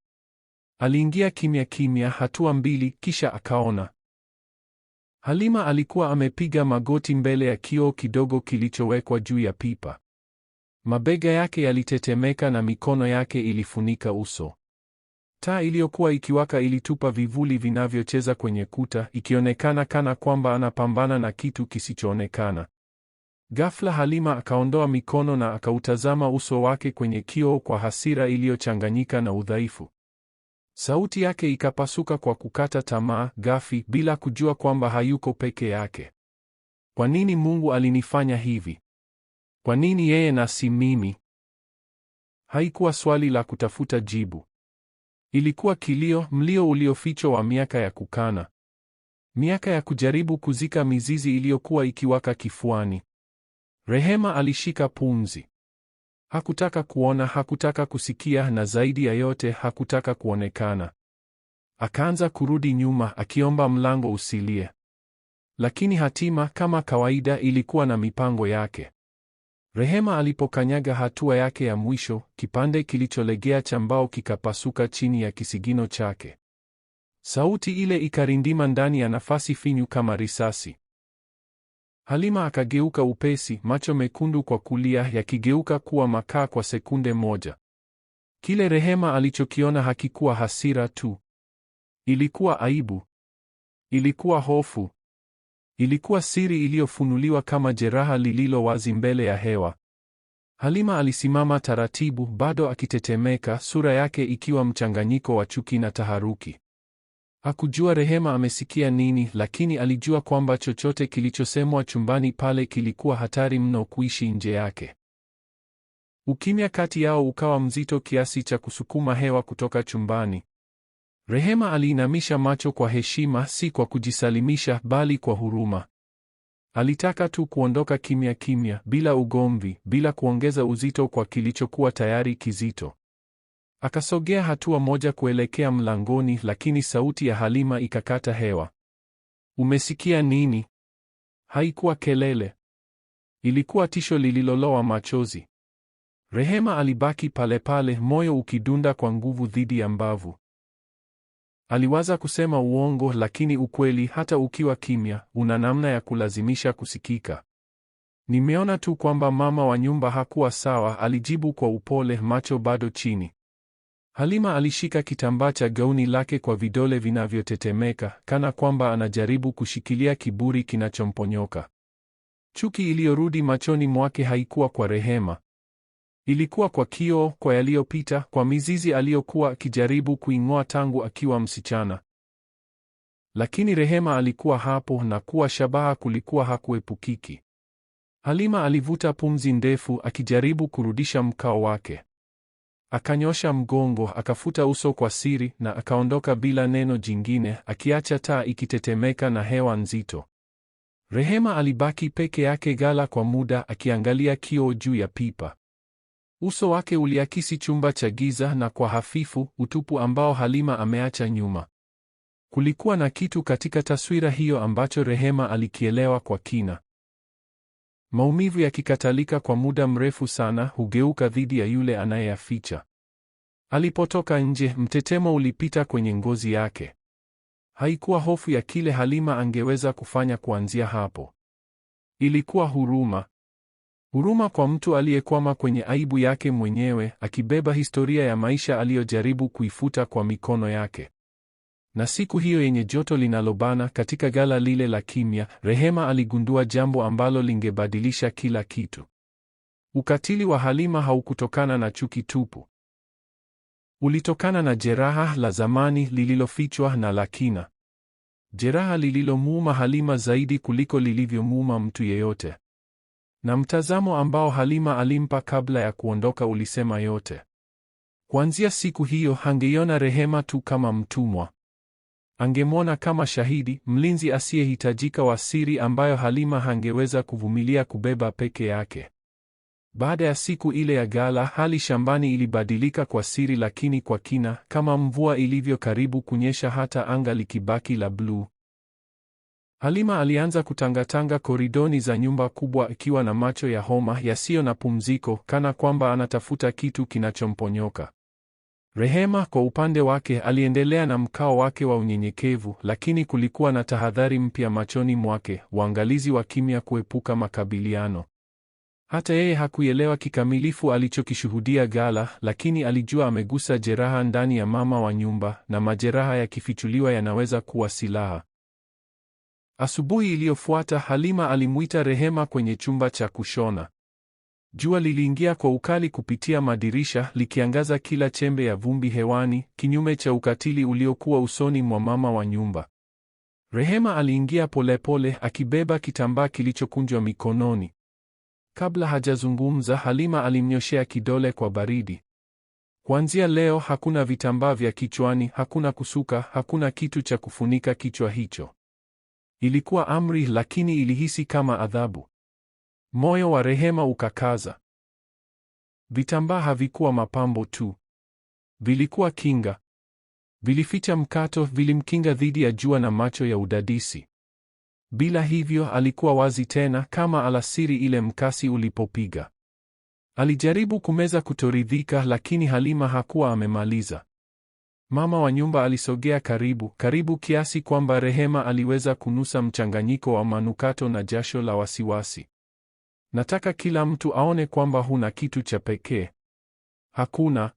Aliingia kimya kimya, hatua mbili, kisha akaona. Halima alikuwa amepiga magoti mbele ya kioo kidogo kilichowekwa juu ya pipa. Mabega yake yalitetemeka na mikono yake ilifunika uso. Taa iliyokuwa ikiwaka ilitupa vivuli vinavyocheza kwenye kuta, ikionekana kana kwamba anapambana na kitu kisichoonekana. Ghafla Halima akaondoa mikono na akautazama uso wake kwenye kioo kwa hasira iliyochanganyika na udhaifu. Sauti yake ikapasuka kwa kukata tamaa, ghafi, bila kujua kwamba hayuko peke yake. Kwa nini Mungu alinifanya hivi? Kwa nini yeye na si mimi? Haikuwa swali la kutafuta jibu. Ilikuwa kilio, mlio uliofichwa wa miaka ya kukana. Miaka ya kujaribu kuzika mizizi iliyokuwa ikiwaka kifuani. Rehema alishika pumzi. Hakutaka kuona, hakutaka kusikia, na zaidi ya yote hakutaka kuonekana. Akaanza kurudi nyuma, akiomba mlango usilie. Lakini hatima, kama kawaida, ilikuwa na mipango yake. Rehema alipokanyaga hatua yake ya mwisho, kipande kilicholegea cha mbao kikapasuka chini ya kisigino chake. Sauti ile ikarindima ndani ya nafasi finyu kama risasi. Halima akageuka upesi, macho mekundu kwa kulia yakigeuka kuwa makaa kwa sekunde moja. Kile Rehema alichokiona hakikuwa hasira tu. Ilikuwa aibu. Ilikuwa hofu. Ilikuwa siri iliyofunuliwa kama jeraha lililo wazi mbele ya hewa. Halima alisimama taratibu, bado akitetemeka, sura yake ikiwa mchanganyiko wa chuki na taharuki. Hakujua Rehema amesikia nini, lakini alijua kwamba chochote kilichosemwa chumbani pale kilikuwa hatari mno kuishi nje yake. Ukimya kati yao ukawa mzito kiasi cha kusukuma hewa kutoka chumbani. Rehema aliinamisha macho kwa heshima, si kwa kujisalimisha, bali kwa huruma. Alitaka tu kuondoka kimya kimya, bila ugomvi, bila kuongeza uzito kwa kilichokuwa tayari kizito. Akasogea hatua moja kuelekea mlangoni, lakini sauti ya Halima ikakata hewa. Umesikia nini? Haikuwa kelele. Ilikuwa tisho lililoloa machozi. Rehema alibaki pale pale, moyo ukidunda kwa nguvu dhidi ya mbavu. Aliwaza kusema uongo, lakini ukweli, hata ukiwa kimya, una namna ya kulazimisha kusikika. Nimeona tu kwamba mama wa nyumba hakuwa sawa, alijibu kwa upole, macho bado chini. Halima alishika kitambaa cha gauni lake kwa vidole vinavyotetemeka, kana kwamba anajaribu kushikilia kiburi kinachomponyoka. Chuki iliyorudi machoni mwake haikuwa kwa Rehema. Ilikuwa kwa kioo, kwa yaliyopita, kwa mizizi aliyokuwa akijaribu kuing'oa tangu akiwa msichana. Lakini Rehema alikuwa hapo, na kuwa shabaha kulikuwa hakuepukiki. Halima alivuta pumzi ndefu akijaribu kurudisha mkao wake. Akanyosha mgongo, akafuta uso kwa siri na akaondoka bila neno jingine, akiacha taa ikitetemeka na hewa nzito. Rehema alibaki peke yake ghala kwa muda, akiangalia kioo juu ya pipa. Uso wake uliakisi chumba cha giza na kwa hafifu, utupu ambao Halima ameacha nyuma. Kulikuwa na kitu katika taswira hiyo ambacho Rehema alikielewa kwa kina. Maumivu yakikatalika kwa muda mrefu sana hugeuka dhidi ya yule anayeyaficha. Alipotoka nje, mtetemo ulipita kwenye ngozi yake. Haikuwa hofu ya kile Halima angeweza kufanya kuanzia hapo. Ilikuwa huruma. Huruma kwa mtu aliyekwama kwenye aibu yake mwenyewe, akibeba historia ya maisha aliyojaribu kuifuta kwa mikono yake. Na siku hiyo yenye joto linalobana katika ghala lile la kimya, Rehema aligundua jambo ambalo lingebadilisha kila kitu. Ukatili wa Halima haukutokana na chuki tupu. Ulitokana na jeraha la zamani lililofichwa na la kina. Jeraha lililomuuma Halima zaidi kuliko lilivyomuuma mtu yeyote. Na mtazamo ambao Halima alimpa kabla ya kuondoka ulisema yote. Kuanzia siku hiyo hangeiona Rehema tu kama mtumwa. Angemwona kama shahidi, mlinzi asiyehitajika wa siri ambayo Halima hangeweza kuvumilia kubeba peke yake. Baada ya siku ile ya ghala, hali shambani ilibadilika kwa siri lakini kwa kina, kama mvua ilivyo karibu kunyesha hata anga likibaki la bluu. Halima alianza kutangatanga koridoni za nyumba kubwa akiwa na macho ya homa yasiyo na pumziko, kana kwamba anatafuta kitu kinachomponyoka. Rehema kwa upande wake aliendelea na mkao wake wa unyenyekevu, lakini kulikuwa na tahadhari mpya machoni mwake, uangalizi wa kimya kuepuka makabiliano. Hata yeye hakuelewa kikamilifu alichokishuhudia ghala, lakini alijua amegusa jeraha ndani ya mama wa nyumba, na majeraha yakifichuliwa yanaweza kuwa silaha. Asubuhi iliyofuata Halima alimuita Rehema kwenye chumba cha kushona. Jua liliingia kwa ukali kupitia madirisha, likiangaza kila chembe ya vumbi hewani, kinyume cha ukatili uliokuwa usoni mwa mama wa nyumba. Rehema aliingia polepole, akibeba kitambaa kilichokunjwa mikononi. Kabla hajazungumza, Halima alimnyoshea kidole kwa baridi. Kuanzia leo hakuna vitambaa vya kichwani, hakuna kusuka, hakuna kitu cha kufunika kichwa hicho. Ilikuwa amri, lakini ilihisi kama adhabu. Moyo wa Rehema ukakaza. Vitambaa havikuwa mapambo tu. Vilikuwa kinga. Vilificha mkato, vilimkinga dhidi ya jua na macho ya udadisi. Bila hivyo alikuwa wazi tena, kama alasiri ile mkasi ulipopiga. Alijaribu kumeza kutoridhika, lakini Halima hakuwa amemaliza. Mama wa nyumba alisogea karibu kiasi kwamba Rehema aliweza kunusa mchanganyiko wa manukato na jasho la wasiwasi. Nataka kila mtu aone kwamba huna kitu cha pekee. Hakuna.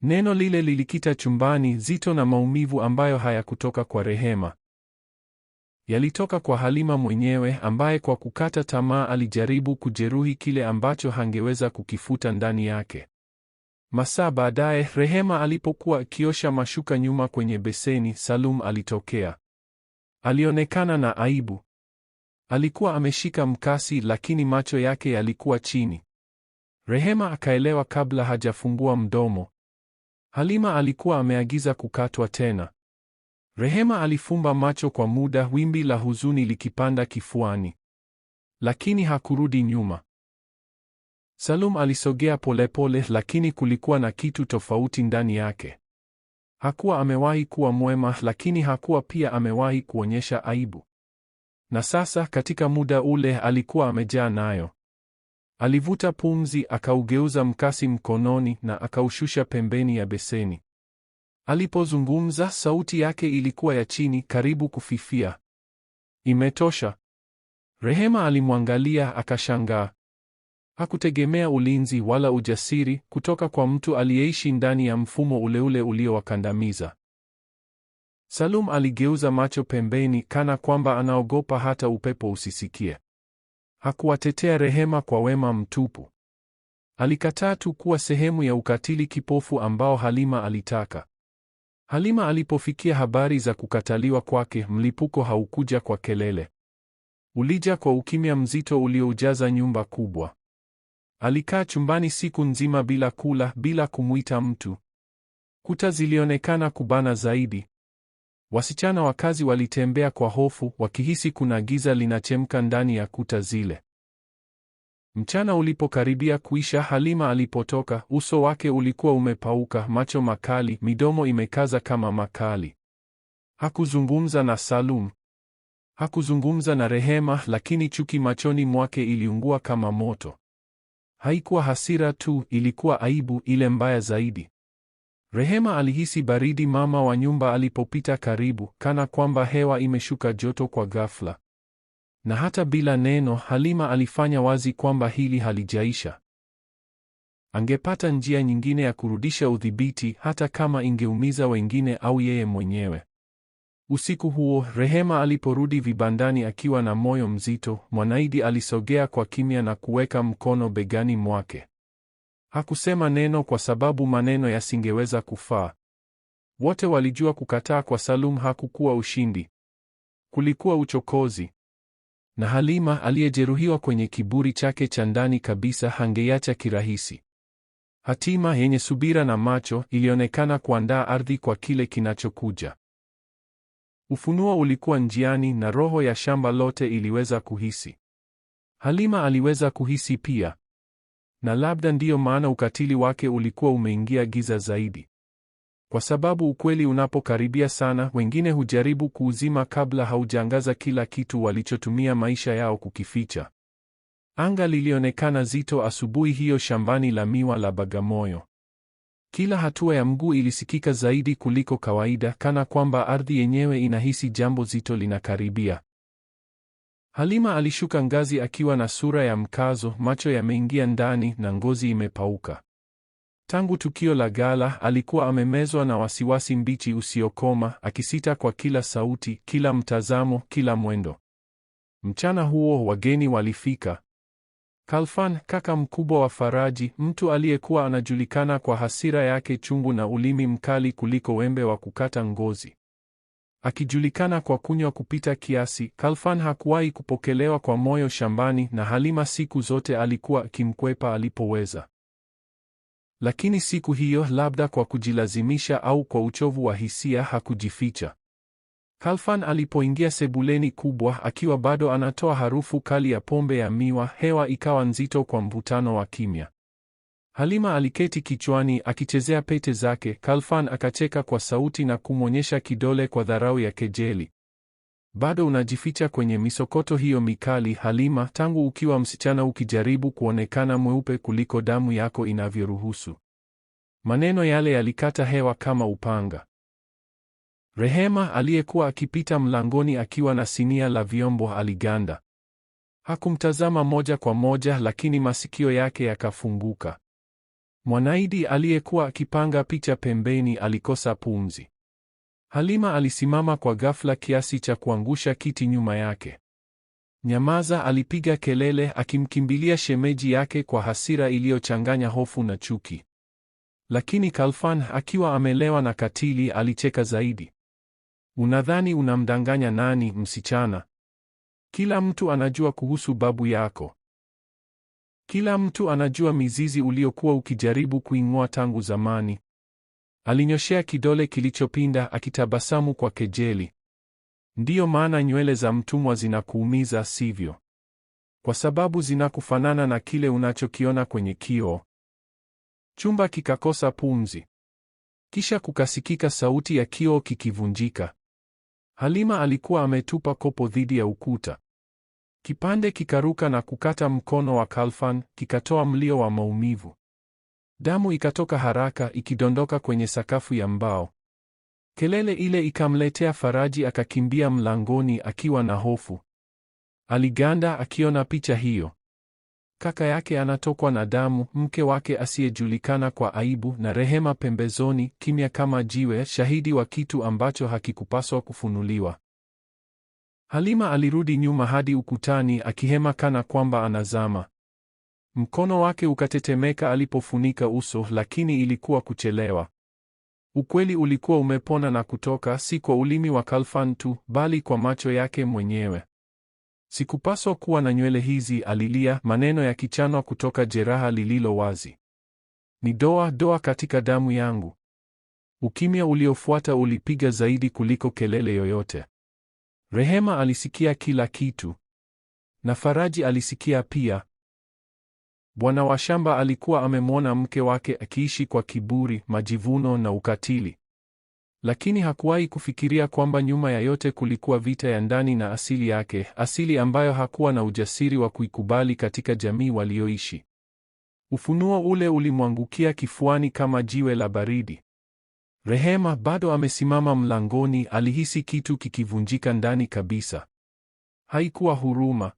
Neno lile lilikita chumbani, zito na maumivu ambayo hayakutoka kwa Rehema. Yalitoka kwa Halima mwenyewe, ambaye kwa kukata tamaa alijaribu kujeruhi kile ambacho hangeweza kukifuta ndani yake. Masaa baadaye, Rehema alipokuwa akiosha mashuka nyuma kwenye beseni, Salum alitokea. Alionekana na aibu. Alikuwa ameshika mkasi, lakini macho yake yalikuwa chini. Rehema akaelewa kabla hajafungua mdomo. Halima alikuwa ameagiza kukatwa tena. Rehema alifumba macho kwa muda, wimbi la huzuni likipanda kifuani. Lakini hakurudi nyuma. Salum alisogea polepole, lakini kulikuwa na kitu tofauti ndani yake. Hakuwa amewahi kuwa mwema, lakini hakuwa pia amewahi kuonyesha aibu. Na sasa katika muda ule alikuwa amejaa nayo. Alivuta pumzi, akaugeuza mkasi mkononi na akaushusha pembeni ya beseni. Alipozungumza, sauti yake ilikuwa ya chini, karibu kufifia. Imetosha. Rehema alimwangalia akashangaa. Hakutegemea ulinzi wala ujasiri kutoka kwa mtu aliyeishi ndani ya mfumo ule uliowakandamiza. Salum aligeuza macho pembeni, kana kwamba anaogopa hata upepo usisikie. Hakuwatetea Rehema kwa wema mtupu. Alikataa tu kuwa sehemu ya ukatili kipofu ambao Halima alitaka. Halima alipofikia habari za kukataliwa kwake, mlipuko haukuja kwa kelele. Ulija kwa ukimya mzito ulioujaza nyumba kubwa. Alikaa chumbani siku nzima bila kula, bila kumuita mtu. Kuta zilionekana kubana zaidi. Wasichana wakazi walitembea kwa hofu, wakihisi kuna giza linachemka ndani ya kuta zile. Mchana ulipokaribia kuisha, Halima alipotoka, uso wake ulikuwa umepauka, macho makali, midomo imekaza kama makali. Hakuzungumza na Salum. Hakuzungumza na Rehema, lakini chuki machoni mwake iliungua kama moto. Haikuwa hasira tu, ilikuwa aibu, ile mbaya zaidi. Rehema alihisi baridi mama wa nyumba alipopita karibu, kana kwamba hewa imeshuka joto kwa ghafla. Na hata bila neno, Halima alifanya wazi kwamba hili halijaisha. Angepata njia nyingine ya kurudisha udhibiti, hata kama ingeumiza wengine au yeye mwenyewe. Usiku huo, Rehema aliporudi vibandani akiwa na moyo mzito, Mwanaidi alisogea kwa kimya na kuweka mkono begani mwake. Hakusema neno kwa sababu maneno yasingeweza kufaa. Wote walijua kukataa kwa Salum hakukuwa ushindi. Kulikuwa uchokozi. Na Halima, aliyejeruhiwa kwenye kiburi chake cha ndani kabisa, hangeiacha kirahisi. Hatima yenye subira na macho ilionekana kuandaa ardhi kwa kile kinachokuja. Ufunuo ulikuwa njiani na roho ya shamba lote iliweza kuhisi. Halima aliweza kuhisi pia. Na labda ndiyo maana ukatili wake ulikuwa umeingia giza zaidi. Kwa sababu ukweli unapokaribia sana, wengine hujaribu kuuzima kabla haujaangaza kila kitu walichotumia maisha yao kukificha. Anga lilionekana zito asubuhi hiyo shambani la miwa la Bagamoyo. Kila hatua ya mguu ilisikika zaidi kuliko kawaida, kana kwamba ardhi yenyewe inahisi jambo zito linakaribia. Halima alishuka ngazi akiwa na sura ya mkazo, macho yameingia ndani na ngozi imepauka. Tangu tukio la ghala, alikuwa amemezwa na wasiwasi mbichi usiokoma, akisita kwa kila sauti, kila mtazamo, kila mwendo. Mchana huo wageni walifika. Khalfan, kaka mkubwa wa Faraji, mtu aliyekuwa anajulikana kwa hasira yake chungu na ulimi mkali kuliko wembe wa kukata ngozi. Akijulikana kwa kunywa kupita kiasi, Khalfan hakuwahi kupokelewa kwa moyo shambani na Halima siku zote alikuwa akimkwepa alipoweza. Lakini siku hiyo, labda kwa kujilazimisha au kwa uchovu wa hisia, hakujificha. Khalfan alipoingia sebuleni kubwa akiwa bado anatoa harufu kali ya pombe ya miwa, hewa ikawa nzito kwa mvutano wa kimya. Halima aliketi kichwani akichezea pete zake. Khalfan akacheka kwa sauti na kumwonyesha kidole kwa dharau ya kejeli. Bado unajificha kwenye misokoto hiyo mikali, Halima, tangu ukiwa msichana ukijaribu kuonekana mweupe kuliko damu yako inavyoruhusu. Maneno yale yalikata hewa kama upanga. Rehema aliyekuwa akipita mlangoni akiwa na sinia la vyombo aliganda. Hakumtazama moja kwa moja, lakini masikio yake yakafunguka. Mwanaidi aliyekuwa akipanga picha pembeni alikosa pumzi. Halima alisimama kwa ghafla kiasi cha kuangusha kiti nyuma yake. Nyamaza, alipiga kelele akimkimbilia shemeji yake kwa hasira iliyochanganya hofu na chuki. Lakini Khalfan akiwa amelewa na katili alicheka zaidi. Unadhani unamdanganya nani, msichana? Kila mtu anajua kuhusu babu yako. Kila mtu anajua mizizi uliokuwa ukijaribu kuing'oa tangu zamani. Alinyoshea kidole kilichopinda akitabasamu kwa kejeli. Ndiyo maana nywele za mtumwa zinakuumiza, sivyo? Kwa sababu zinakufanana na kile unachokiona kwenye kioo. Chumba kikakosa pumzi. Kisha kukasikika sauti ya kioo kikivunjika. Halima alikuwa ametupa kopo dhidi ya ukuta. Kipande kikaruka na kukata mkono wa Khalfan, kikatoa mlio wa maumivu. Damu ikatoka haraka ikidondoka kwenye sakafu ya mbao. Kelele ile ikamletea Faraji, akakimbia mlangoni akiwa na hofu. Aliganda akiona picha hiyo. Kaka yake anatokwa na damu, mke wake asiyejulikana kwa aibu, na Rehema pembezoni, kimya kama jiwe, shahidi wa kitu ambacho hakikupaswa kufunuliwa. Halima alirudi nyuma hadi ukutani akihema kana kwamba anazama. Mkono wake ukatetemeka alipofunika uso, lakini ilikuwa kuchelewa. Ukweli ulikuwa umepona na kutoka, si kwa ulimi wa Khalfan tu, bali kwa macho yake mwenyewe. Sikupaswa kuwa na nywele hizi, alilia, maneno yakichanwa kutoka jeraha lililo wazi. Ni doa katika damu yangu. Ukimya uliofuata ulipiga zaidi kuliko kelele yoyote. Rehema alisikia kila kitu. Na Faraji alisikia pia. Bwana wa shamba alikuwa amemwona mke wake akiishi kwa kiburi, majivuno na ukatili. Lakini hakuwahi kufikiria kwamba nyuma ya yote kulikuwa vita ya ndani na asili yake, asili ambayo hakuwa na ujasiri wa kuikubali katika jamii walioishi. Ufunuo ule ulimwangukia kifuani kama jiwe la baridi. Rehema bado amesimama mlangoni, alihisi kitu kikivunjika ndani kabisa. Haikuwa huruma.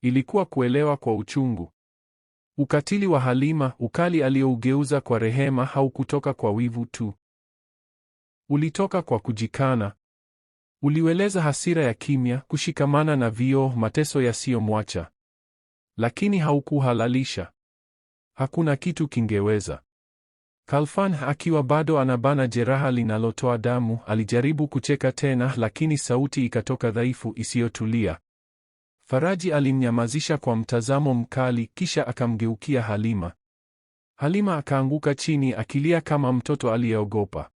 Ilikuwa kuelewa kwa uchungu. Ukatili wa Halima, ukali aliougeuza kwa Rehema, haukutoka kwa wivu tu. Ulitoka kwa kujikana. Uliweleza hasira ya kimya, kushikamana na vioo, mateso yasiyomwacha. Lakini haukuhalalisha. Hakuna kitu kingeweza. Khalfan akiwa bado anabana jeraha linalotoa damu, alijaribu kucheka tena, lakini sauti ikatoka dhaifu, isiyotulia. Faraji alimnyamazisha kwa mtazamo mkali, kisha akamgeukia Halima. Halima akaanguka chini akilia kama mtoto aliyeogopa.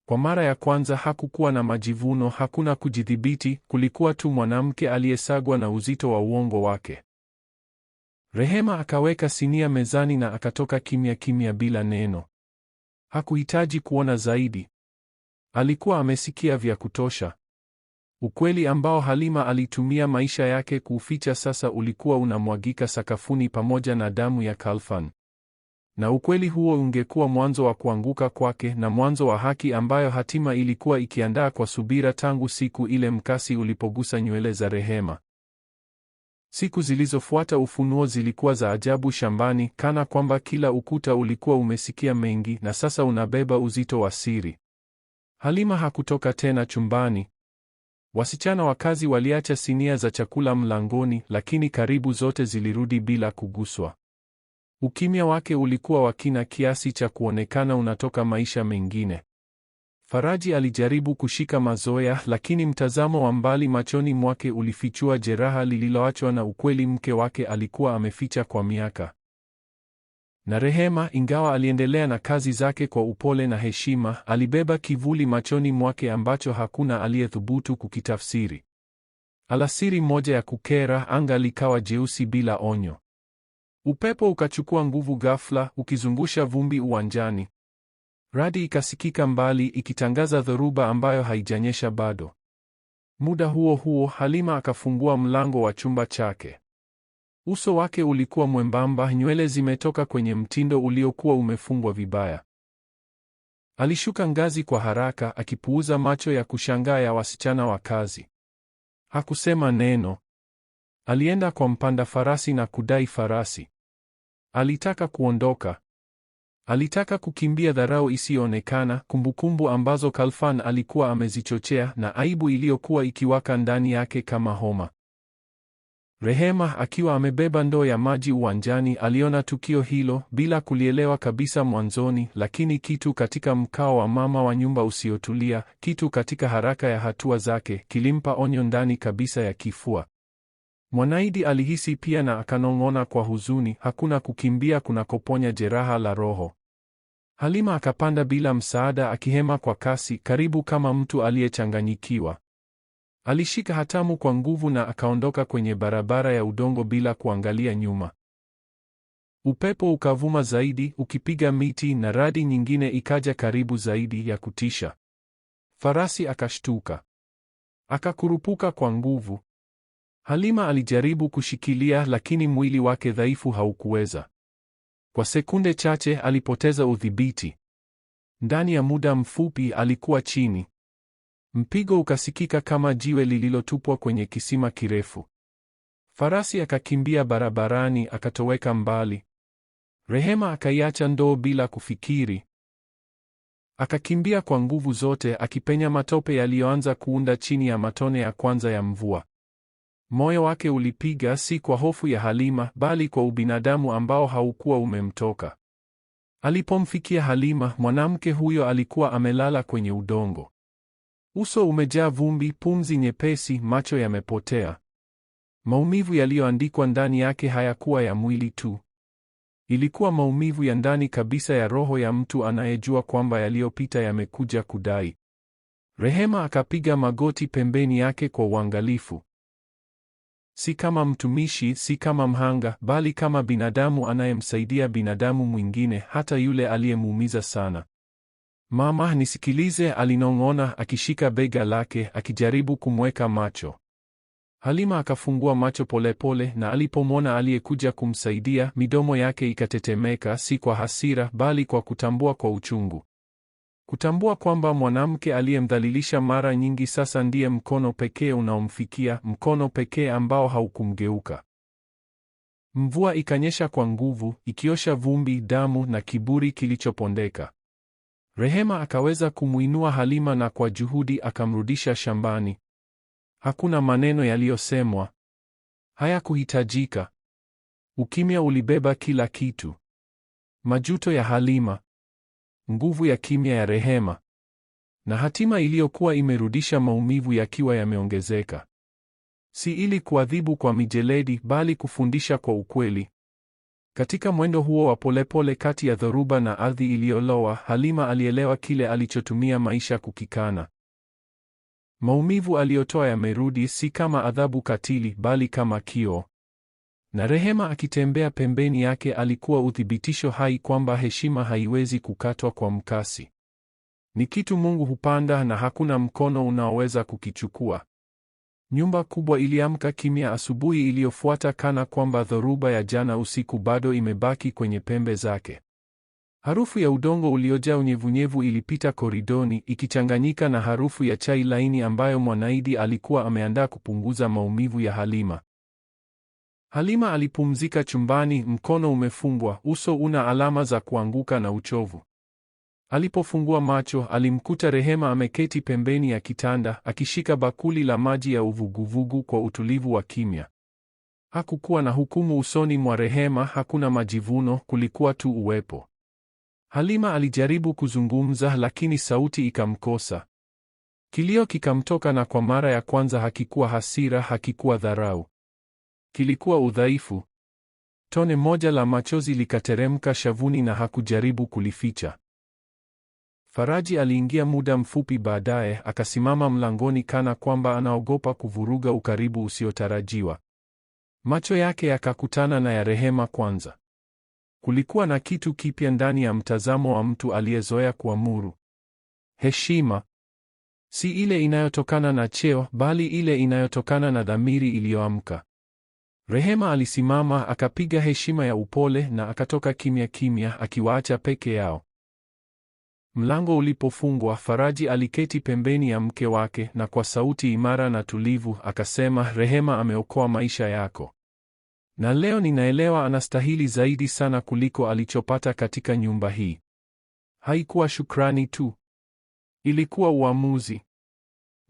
Kwa mara ya kwanza hakukuwa na majivuno, hakuna kujidhibiti, kulikuwa tu mwanamke aliyesagwa na uzito wa uongo wake. Rehema akaweka sinia mezani na akatoka kimya kimya bila neno. Hakuhitaji kuona zaidi. Alikuwa amesikia vya kutosha. Ukweli ambao Halima alitumia maisha yake kuuficha sasa ulikuwa unamwagika sakafuni pamoja na damu ya Khalfan. Na ukweli huo ungekuwa mwanzo wa kuanguka kwake na mwanzo wa haki ambayo hatima ilikuwa ikiandaa kwa subira tangu siku ile mkasi ulipogusa nywele za Rehema. Siku zilizofuata ufunuo zilikuwa za ajabu shambani, kana kwamba kila ukuta ulikuwa umesikia mengi na sasa unabeba uzito wa siri. Halima hakutoka tena chumbani. Wasichana wa kazi waliacha sinia za chakula mlangoni, lakini karibu zote zilirudi bila kuguswa. Ukimya wake ulikuwa wa kina kiasi cha kuonekana unatoka maisha mengine. Faraji alijaribu kushika mazoea, lakini mtazamo wa mbali machoni mwake ulifichua jeraha lililoachwa na ukweli mke wake alikuwa ameficha kwa miaka. Na Rehema, ingawa aliendelea na kazi zake kwa upole na heshima, alibeba kivuli machoni mwake ambacho hakuna aliyethubutu kukitafsiri. Alasiri moja ya kukera, anga likawa jeusi bila onyo. Upepo ukachukua nguvu ghafla, ukizungusha vumbi uwanjani. Radi ikasikika mbali, ikitangaza dhoruba ambayo haijanyesha bado. Muda huo huo, Halima akafungua mlango wa chumba chake. Uso wake ulikuwa mwembamba, nywele zimetoka kwenye mtindo uliokuwa umefungwa vibaya. Alishuka ngazi kwa haraka, akipuuza macho ya kushangaa ya wasichana wa kazi. Hakusema neno. Alienda kwa mpanda farasi na kudai farasi. Alitaka kuondoka. Alitaka kukimbia dharau isiyoonekana, kumbukumbu ambazo Khalfan alikuwa amezichochea, na aibu iliyokuwa ikiwaka ndani yake kama homa. Rehema akiwa amebeba ndoo ya maji uwanjani aliona tukio hilo, bila kulielewa kabisa mwanzoni, lakini kitu katika mkao wa mama wa nyumba usiotulia, kitu katika haraka ya hatua zake, kilimpa onyo ndani kabisa ya kifua. Mwanaidi alihisi pia na akanong'ona kwa huzuni, hakuna kukimbia kunakoponya jeraha la roho. Halima akapanda bila msaada, akihema kwa kasi, karibu kama mtu aliyechanganyikiwa. Alishika hatamu kwa nguvu na akaondoka kwenye barabara ya udongo bila kuangalia nyuma. Upepo ukavuma zaidi, ukipiga miti, na radi nyingine ikaja karibu zaidi, ya kutisha. Farasi akashtuka. Akakurupuka kwa nguvu. Halima alijaribu kushikilia, lakini mwili wake dhaifu haukuweza. Kwa sekunde chache alipoteza udhibiti. Ndani ya muda mfupi alikuwa chini. Mpigo ukasikika kama jiwe lililotupwa kwenye kisima kirefu. Farasi akakimbia barabarani, akatoweka mbali. Rehema akaiacha ndoo bila kufikiri. Akakimbia kwa nguvu zote, akipenya matope yaliyoanza kuunda chini ya matone ya kwanza ya mvua. Moyo wake ulipiga, si kwa hofu ya Halima, bali kwa ubinadamu ambao haukuwa umemtoka. Alipomfikia Halima, mwanamke huyo alikuwa amelala kwenye udongo. Uso umejaa vumbi, pumzi nyepesi, macho yamepotea. Maumivu yaliyoandikwa ndani yake hayakuwa ya mwili tu. Ilikuwa maumivu ya ndani kabisa ya roho ya mtu anayejua kwamba yaliyopita yamekuja kudai. Rehema akapiga magoti pembeni yake kwa uangalifu. Si kama mtumishi, si kama mhanga, bali kama binadamu anayemsaidia binadamu mwingine, hata yule aliyemuumiza sana. Mama, nisikilize, alinong'ona akishika bega lake, akijaribu kumweka macho. Halima akafungua macho polepole, na alipomwona aliyekuja kumsaidia, midomo yake ikatetemeka, si kwa hasira, bali kwa kutambua kwa uchungu. Kutambua kwamba mwanamke aliyemdhalilisha mara nyingi sasa ndiye mkono pekee unaomfikia, mkono pekee ambao haukumgeuka. Mvua ikanyesha kwa nguvu, ikiosha vumbi, damu na kiburi kilichopondeka. Rehema akaweza kumuinua Halima na kwa juhudi akamrudisha shambani. Hakuna maneno yaliyosemwa. Hayakuhitajika. Ukimya ulibeba kila kitu. Majuto ya Halima, nguvu ya kimya ya Rehema, na hatima iliyokuwa imerudisha maumivu yakiwa yameongezeka. Si ili kuadhibu kwa mijeledi, bali kufundisha kwa ukweli. Katika mwendo huo wa polepole kati ya dhoruba na ardhi iliyolowa, Halima alielewa kile alichotumia maisha kukikana. Maumivu aliyotoa yamerudi, si kama adhabu katili, bali kama kioo. Na Rehema akitembea pembeni yake alikuwa uthibitisho hai kwamba heshima haiwezi kukatwa kwa mkasi. Ni kitu Mungu hupanda na hakuna mkono unaoweza kukichukua. Nyumba kubwa iliamka kimya asubuhi iliyofuata, kana kwamba dhoruba ya jana usiku bado imebaki kwenye pembe zake. Harufu ya udongo uliojaa unyevunyevu ilipita koridoni, ikichanganyika na harufu ya chai laini ambayo Mwanaidi alikuwa ameandaa kupunguza maumivu ya Halima. Halima alipumzika chumbani, mkono umefungwa, uso una alama za kuanguka na uchovu. Alipofungua macho, alimkuta Rehema ameketi pembeni ya kitanda, akishika bakuli la maji ya uvuguvugu kwa utulivu wa kimya. Hakukuwa na hukumu usoni mwa Rehema, hakuna majivuno, kulikuwa tu uwepo. Halima alijaribu kuzungumza, lakini sauti ikamkosa. Kilio kikamtoka, na kwa mara ya kwanza hakikuwa hasira, hakikuwa dharau. Kilikuwa udhaifu. Tone moja la machozi likateremka shavuni na hakujaribu kulificha. Faraji aliingia muda mfupi baadaye, akasimama mlangoni kana kwamba anaogopa kuvuruga ukaribu usiotarajiwa. Macho yake yakakutana na ya Rehema kwanza. Kulikuwa na kitu kipya ndani ya mtazamo wa mtu aliyezoea kuamuru. Heshima. Si ile inayotokana na cheo, bali ile inayotokana na dhamiri iliyoamka. Rehema alisimama, akapiga heshima ya upole na akatoka kimya kimya, akiwaacha peke yao. Mlango ulipofungwa, Faraji aliketi pembeni ya mke wake na kwa sauti imara na tulivu akasema, Rehema ameokoa maisha yako. Na leo ninaelewa anastahili zaidi sana kuliko alichopata katika nyumba hii. Haikuwa shukrani tu. Ilikuwa uamuzi.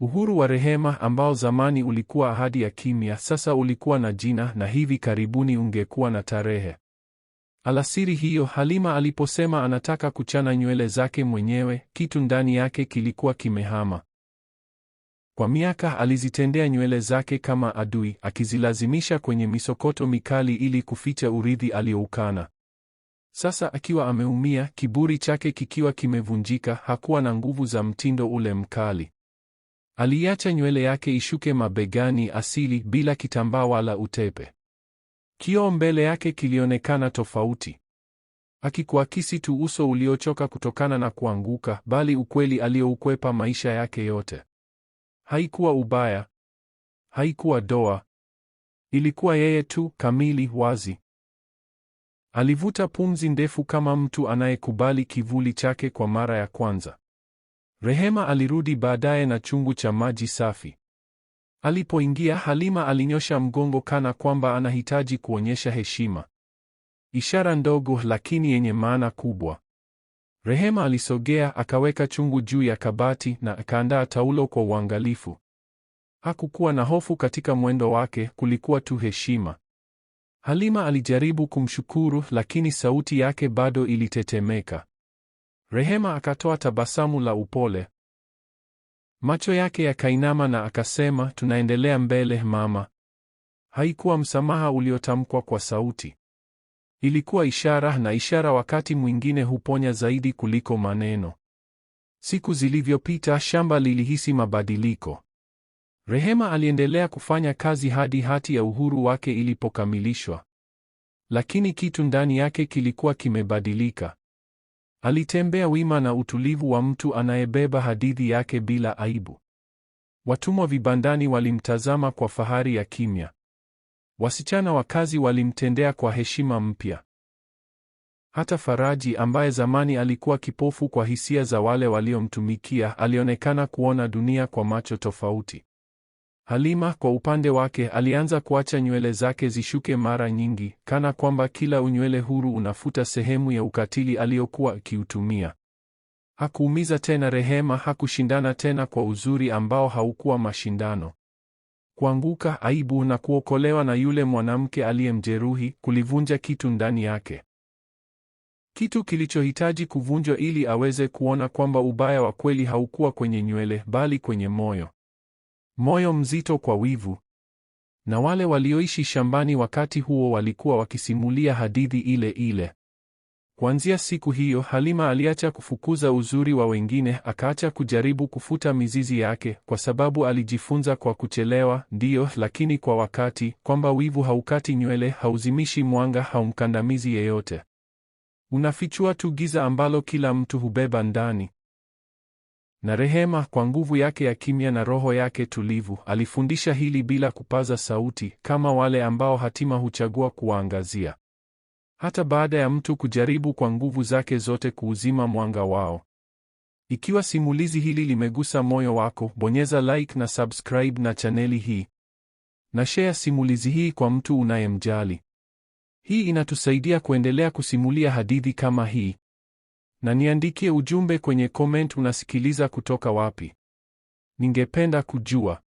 Uhuru wa Rehema ambao zamani ulikuwa ahadi ya kimya, sasa ulikuwa na jina, na hivi karibuni ungekuwa na tarehe. Alasiri hiyo Halima aliposema anataka kuchana nywele zake mwenyewe, kitu ndani yake kilikuwa kimehama. Kwa miaka alizitendea nywele zake kama adui, akizilazimisha kwenye misokoto mikali ili kuficha urithi alioukana. Sasa akiwa ameumia, kiburi chake kikiwa kimevunjika, hakuwa na nguvu za mtindo ule mkali. Aliacha nywele yake ishuke mabegani asili, bila kitambaa wala utepe. Kioo mbele yake kilionekana tofauti. Hakikuakisi tu uso uliochoka kutokana na kuanguka, bali ukweli alioukwepa maisha yake yote. Haikuwa ubaya. Haikuwa doa. Ilikuwa yeye tu, kamili, wazi. Alivuta pumzi ndefu kama mtu anayekubali kivuli chake kwa mara ya kwanza. Rehema alirudi baadaye na chungu cha maji safi. Alipoingia, Halima alinyosha mgongo kana kwamba anahitaji kuonyesha heshima. Ishara ndogo lakini yenye maana kubwa. Rehema alisogea, akaweka chungu juu ya kabati na akaandaa taulo kwa uangalifu. Hakukuwa na hofu katika mwendo wake, kulikuwa tu heshima. Halima alijaribu kumshukuru, lakini sauti yake bado ilitetemeka. Rehema akatoa tabasamu la upole. Macho yake yakainama na akasema, tunaendelea mbele mama. Haikuwa msamaha uliotamkwa kwa sauti. Ilikuwa ishara, na ishara wakati mwingine huponya zaidi kuliko maneno. Siku zilivyopita, shamba lilihisi mabadiliko. Rehema aliendelea kufanya kazi hadi hati ya uhuru wake ilipokamilishwa. Lakini kitu ndani yake kilikuwa kimebadilika. Alitembea wima na utulivu wa mtu anayebeba hadithi yake bila aibu. Watumwa vibandani walimtazama kwa fahari ya kimya. Wasichana wa kazi walimtendea kwa heshima mpya. Hata Faraji, ambaye zamani alikuwa kipofu kwa hisia za wale waliomtumikia, alionekana kuona dunia kwa macho tofauti. Halima kwa upande wake alianza kuacha nywele zake zishuke mara nyingi, kana kwamba kila unywele huru unafuta sehemu ya ukatili aliyokuwa akiutumia. Hakuumiza tena Rehema, hakushindana tena kwa uzuri ambao haukuwa mashindano. Kuanguka, aibu na kuokolewa na yule mwanamke aliyemjeruhi kulivunja kitu ndani yake. Kitu kilichohitaji kuvunjwa ili aweze kuona kwamba ubaya wa kweli haukuwa kwenye nywele, bali kwenye moyo. Moyo mzito kwa wivu. Na wale walioishi shambani wakati huo walikuwa wakisimulia hadithi ile ile. Kuanzia siku hiyo, Halima aliacha kufukuza uzuri wa wengine, akaacha kujaribu kufuta mizizi yake, kwa sababu alijifunza kwa kuchelewa, ndiyo, lakini kwa wakati, kwamba wivu haukati nywele, hauzimishi mwanga, haumkandamizi yeyote. Unafichua tu giza ambalo kila mtu hubeba ndani. Na Rehema, kwa nguvu yake ya kimya na roho yake tulivu, alifundisha hili bila kupaza sauti, kama wale ambao hatima huchagua kuwaangazia. Hata baada ya mtu kujaribu kwa nguvu zake zote kuuzima mwanga wao. Ikiwa simulizi hili limegusa moyo wako, bonyeza like na subscribe na chaneli hii. Na share simulizi hii kwa mtu unayemjali. Hii inatusaidia kuendelea kusimulia hadithi kama hii. Na niandikie ujumbe kwenye comment, unasikiliza kutoka wapi? Ningependa kujua.